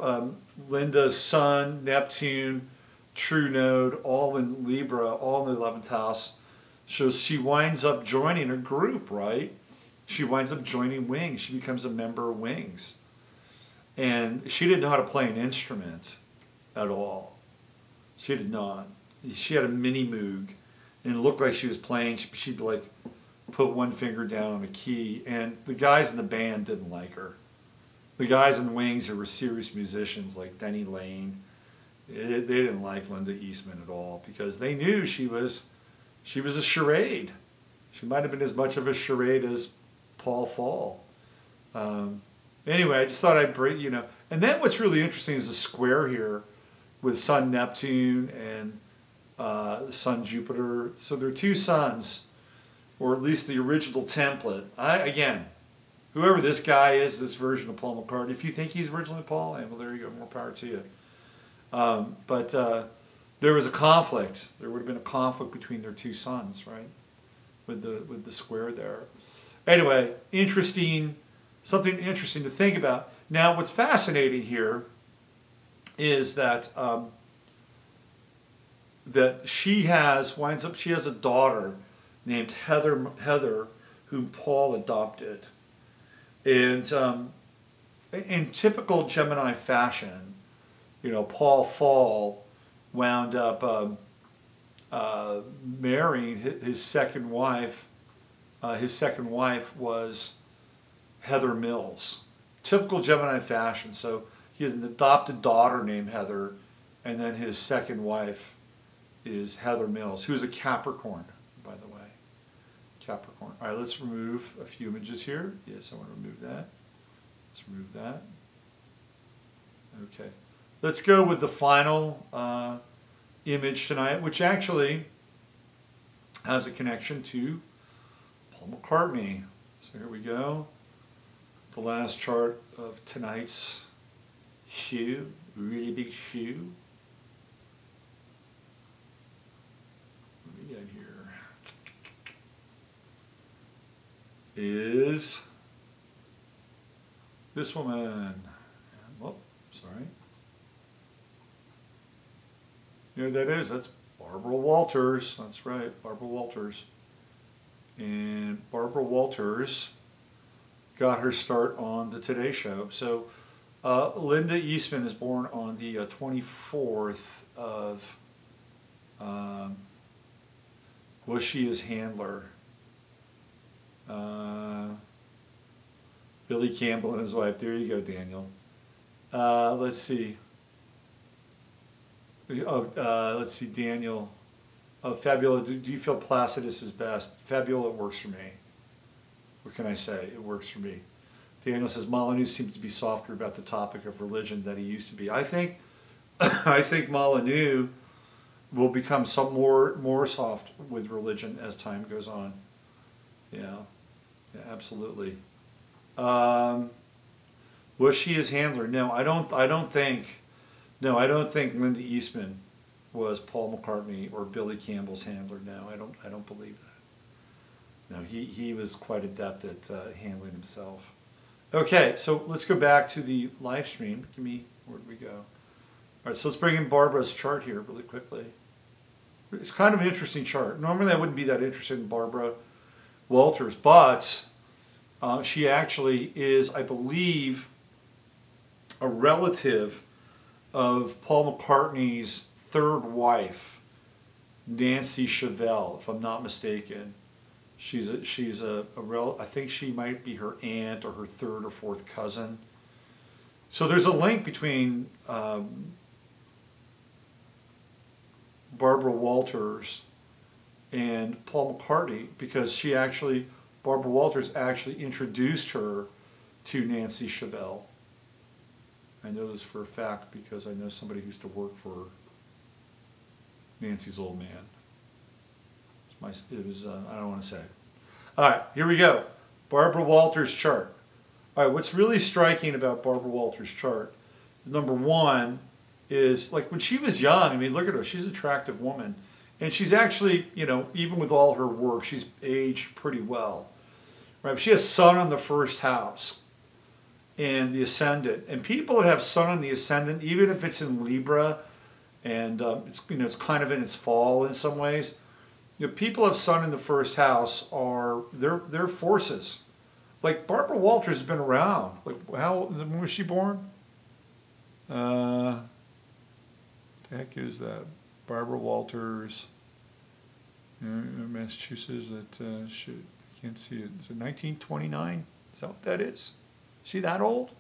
Linda's Sun, Neptune, true node, all in Libra, all in the 11th house. So she winds up joining a group, right? She winds up joining Wings. She becomes a member of Wings. And she didn't know how to play an instrument at all. She did not. She had a mini moog, and it looked like she was playing. She'd like put one finger down on a key, and the guys in the band didn't like her. The guys in Wings who were serious musicians like Denny Lane, they didn't like Linda Eastman at all, because they knew she was a charade. She might have been as much of a charade as Paul Fall. Anyway, I just thought I'd bring, you know. And then what's really interesting is the square here with Sun, Neptune, and the Sun Jupiter. So there are two suns, or at least the original template. Again, whoever this guy is, this version of Paul McCartney, if you think he's originally Paul, well, there you go, more power to you. But there was a conflict. There would have been a conflict between their two suns, right? With the square there. Anyway, something interesting to think about. Now, what's fascinating here is that she has a daughter named Heather, whom Paul adopted, and in typical Gemini fashion, Paul Fall wound up marrying his second wife. His second wife was Heather Mills. Typical Gemini fashion. So he has an adopted daughter named Heather, and then his second wife is Heather Mills, who's a Capricorn, by the way. Capricorn. All right, let's remove a few images here. Yes, I want to remove that. Let's remove that. Okay. Let's go with the final image tonight, which actually has a connection to Paul McCartney. So here we go. The last chart of tonight's shoe, really big shoe. What do we got here? Is this woman. Oh, sorry. You know who that is? That's Barbara Walters. That's right, Barbara Walters. And Barbara Walters got her start on the Today Show. So Linda Eastman is born on the 24th of, was she his handler? Billy Campbell and his wife. There you go, Daniel. Let's see. Let's see, Daniel. Fabiola, do you feel Placidus is best? Fabiola, it works for me. What can I say? It works for me. Daniel says Molyneux seems to be softer about the topic of religion than he used to be. I think Molyneux will become some more soft with religion as time goes on. Yeah, absolutely. Was she his handler? No, I don't think Linda Eastman was Paul McCartney or Billy Campbell's handler. No, I don't believe that. No, he was quite adept at handling himself. Okay, so let's go back to the live stream. Where did we go? All right, so let's bring in Barbara's chart here really quickly. It's kind of an interesting chart. Normally I wouldn't be that interested in Barbara Walters, but she actually is, I believe, a relative of Paul McCartney's third wife, Nancy Chevelle, if I'm not mistaken. She's I think she might be her aunt or her third or fourth cousin. So there's a link between Barbara Walters and Paul McCartney, because Barbara Walters actually introduced her to Nancy Chevelle. I know this for a fact because I know somebody who used to work for Nancy's old man. I don't want to say. All right, here we go. Barbara Walters' chart. All right, what's really striking about Barbara Walters' chart, number one, is like when she was young, I mean, look at her. She's an attractive woman. And she's actually, even with all her work, she's aged pretty well. Right? She has Sun on the first house and the ascendant. And people that have Sun on the ascendant, even if it's in Libra, and it's kind of in its fall in some ways, people have Sun in the first house they're forces. Like Barbara Walters has been around. Like when was she born? The heck is that? Barbara Walters, Massachusetts. I can't see it. Is it 1929? Is that what that is? Is she that old?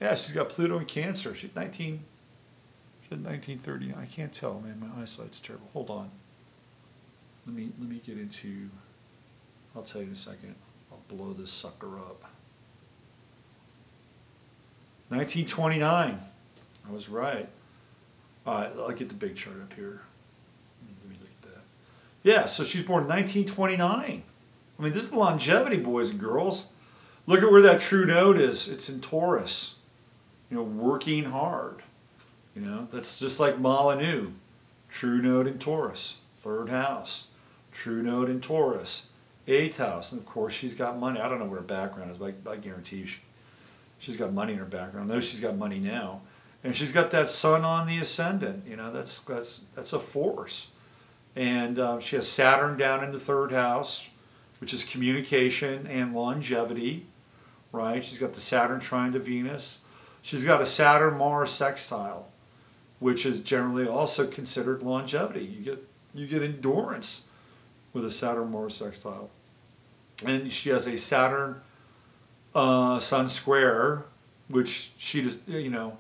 Yeah, she's got Pluto in Cancer. She's 1930. I can't tell, man. My eyesight's terrible. Hold on. Let me get into. I'll tell you in a second. I'll blow this sucker up. 1929. I was right. All right, I'll get the big chart up here. Yeah, so she's born in 1929. I mean, this is longevity, boys and girls. Look at where that true node is. It's in Taurus. You know, working hard. You know, that's just like Molyneux. True node in Taurus. 3rd house. True node in Taurus. 8th house. And of course, she's got money. I don't know what her background is, but I guarantee you she's got money in her background. I know she's got money now. And she's got that sun on the ascendant. You know, that's a force. And she has Saturn down in the 3rd house, which is communication and longevity, right? She's got the Saturn trine to Venus. She's got a Saturn-Mars sextile, which is generally also considered longevity. You get endurance with a Saturn-Mars sextile. And she has a Saturn Sun square, which she just, you know,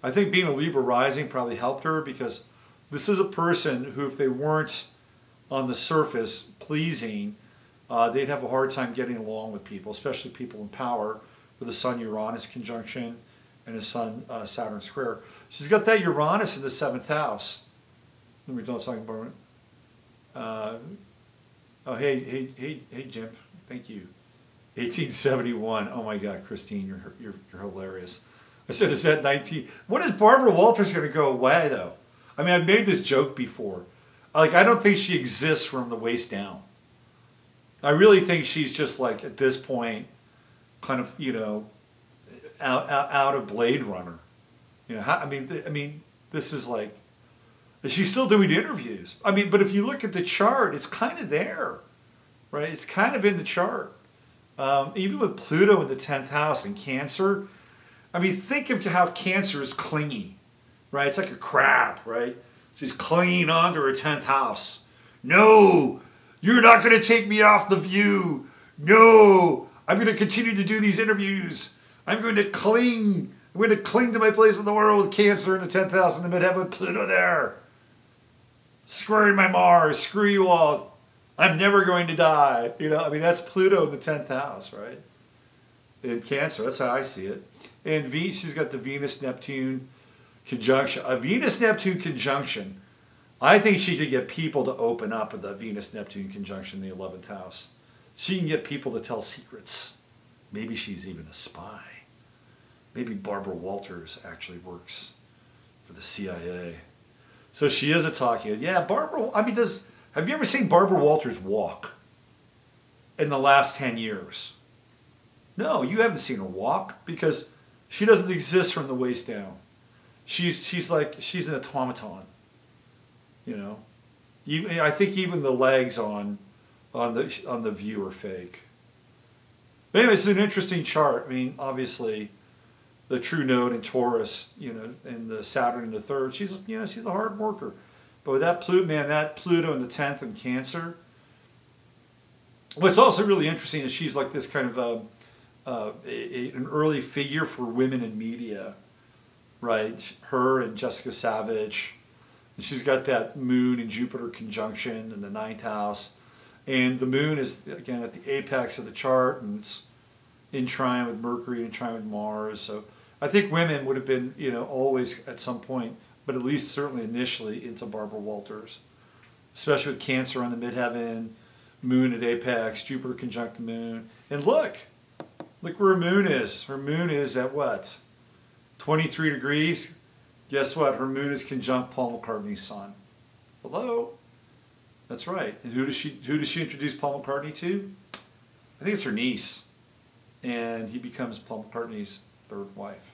I think being a Libra rising probably helped her, because this is a person who, if they weren't on the surface pleasing, they'd have a hard time getting along with people, especially people in power, with a Sun-Uranus conjunction and a Sun-Saturn square. She's got that Uranus in the 7th house. We're not talking about it. Oh, hey, Jim. Thank you. 1871. Oh my God, Christine, you're hilarious. I said, is that 19? When is Barbara Walters going to go away, though? I mean, I've made this joke before. Like, I don't think she exists from the waist down. I really think she's just like, at this point, kind of, you know, out of Blade Runner. You know, I mean, this is like, she's still doing interviews. I mean, but if you look at the chart, it's kind of there, right? It's kind of in the chart. Even with Pluto in the 10th house and Cancer, I mean, think of how Cancer is clingy, right? It's like a crab, right? She's clinging onto her 10th house. No, you're not going to take me off the view. No, I'm going to continue to do these interviews. I'm going to cling. I'm going to cling to my place in the world with Cancer in the 10th house in the midheaven with Pluto there. Squaring my Mars. Screw you all. I'm never going to die. You know, I mean, that's Pluto in the 10th house, right? In Cancer, that's how I see it. And she's got the Venus-Neptune conjunction. A Venus-Neptune conjunction, I think she could get people to open up with the Venus-Neptune conjunction in the 11th house. She can get people to tell secrets. Maybe she's even a spy. Maybe Barbara Walters actually works for the CIA. So she is a talking head. Yeah, Barbara, I mean, have you ever seen Barbara Walters walk in the last 10 years? No, you haven't seen her walk, because she doesn't exist from the waist down. She's an automaton. You know, even I think even the legs on the view are fake. But anyway, it's an interesting chart. I mean, obviously, the true node in Taurus, you know, and the Saturn in the 3rd. She's a hard worker. But with that Pluto in the 10th in Cancer. What's also really interesting is she's like this kind of an early figure for women in media, right? Her and Jessica Savage. And she's got that Moon and Jupiter conjunction in the 9th house. And the Moon is, again, at the apex of the chart, and it's in trine with Mercury and trine with Mars. So I think women would have been, you know, always at some point, but at least certainly initially, into Barbara Walters. Especially with Cancer on the midheaven, Moon at apex, Jupiter conjunct the Moon. And look where her Moon is. Her Moon is at what? 23 degrees. Guess what? Her Moon is conjunct Paul McCartney's Sun. Hello? That's right. And who does she introduce Paul McCartney to? I think it's her niece. And he becomes Paul McCartney's 3rd wife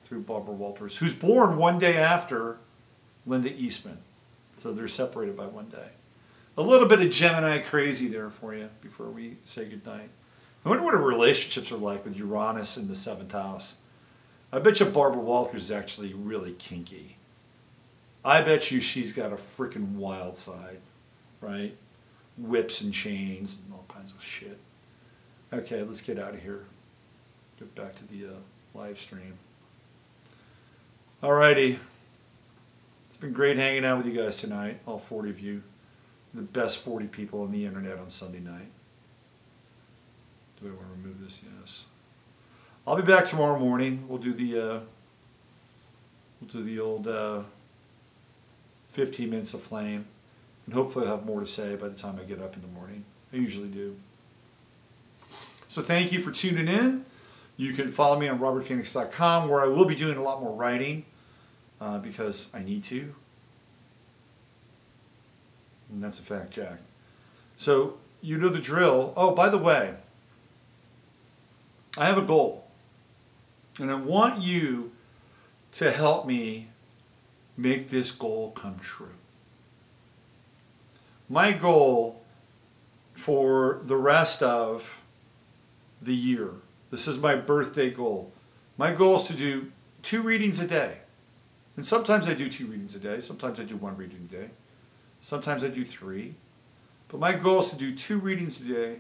through Barbara Walters, who's born one day after Linda Eastman. So they're separated by one day. A little bit of Gemini crazy there for you before we say goodnight. I wonder what her relationships are like with Uranus in the 7th house. I bet you Barbara Walters is actually really kinky. I bet you she's got a freaking wild side, right? Whips and chains and all kinds of shit. Okay, let's get out of here. Get back to the live stream. Alrighty. It's been great hanging out with you guys tonight, all 40 of you. The best 40 people on the internet on Sunday night. Do I want to remove this? Yes. I'll be back tomorrow morning. We'll do the old 15 minutes of flame. And hopefully I'll have more to say by the time I get up in the morning. I usually do. So thank you for tuning in. You can follow me on robertphoenix.com, where I will be doing a lot more writing because I need to. And that's a fact, Jack. So you know the drill. Oh, by the way, I have a goal. And I want you to help me make this goal come true. My goal for the rest of the year, this is my birthday goal. My goal is to do 2 readings a day. And sometimes I do 2 readings a day. Sometimes I do 1 reading a day. Sometimes I do 3. But my goal is to do 2 readings a day,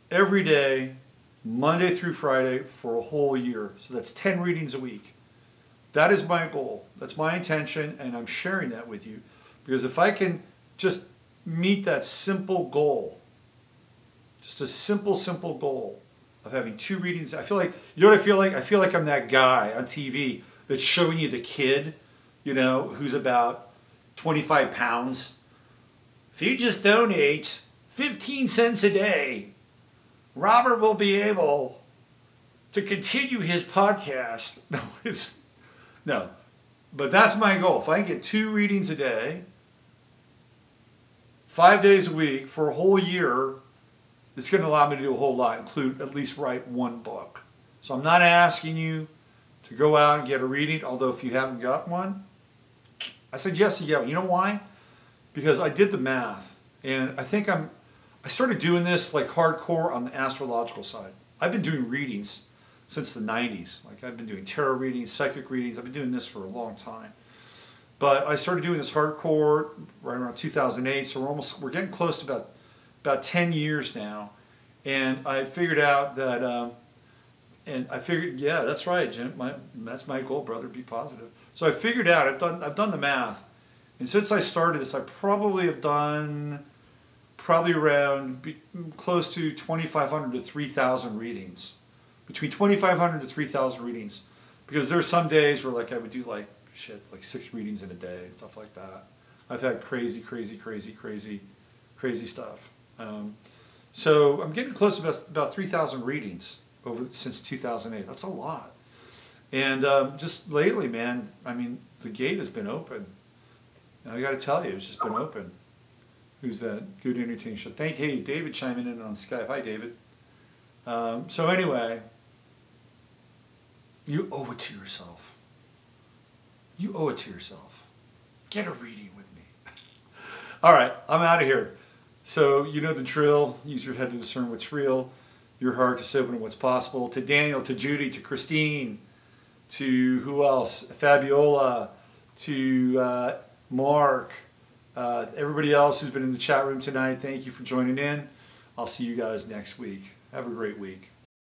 every day, Monday through Friday, for a whole year. So that's 10 readings a week. That is my goal. That's my intention, and I'm sharing that with you. Because if I can just meet that simple goal, just a simple goal of having 2 readings, I feel like, you know what I feel like? I feel like I'm that guy on TV that's showing you the kid, you know, who's about 25 pounds. If you just donate 15 cents a day, Robert will be able to continue his podcast. No, but that's my goal. If I can get 2 readings a day, 5 days a week for a whole year, it's going to allow me to do a whole lot, include at least write 1 book. So I'm not asking you to go out and get a reading, although if you haven't got one, I suggest you get one. You know why? Because I did the math, and I think I started doing this like hardcore on the astrological side. I've been doing readings since the 90s. Like I've been doing tarot readings, psychic readings. I've been doing this for a long time. But I started doing this hardcore right around 2008, so we're getting close to about 10 years now. And I figured out that, yeah, that's right, Jim. That's my goal, brother. Be positive. So I figured out, I've done the math, and since I started this, I probably have done around close to 2,500 to 3,000 readings, between 2,500 to 3,000 readings, because there's some days where like I would do like 6 readings in a day and stuff like that. I've had crazy stuff. So I'm getting close to about 3,000 readings since 2008. That's a lot. And just lately, man, I mean, the gate has been open. And I got to tell you, it's just been open. Who's that? Good entertaining show. Hey, David chiming in on Skype. Hi, David. So anyway, you owe it to yourself. You owe it to yourself. Get a reading with me. All right, I'm out of here. So you know the drill. Use your head to discern what's real, your heart to see what's possible. To Daniel, to Judy, to Christine, to who else? Fabiola, to Mark, everybody else who's been in the chat room tonight. Thank you for joining in. I'll see you guys next week. Have a great week.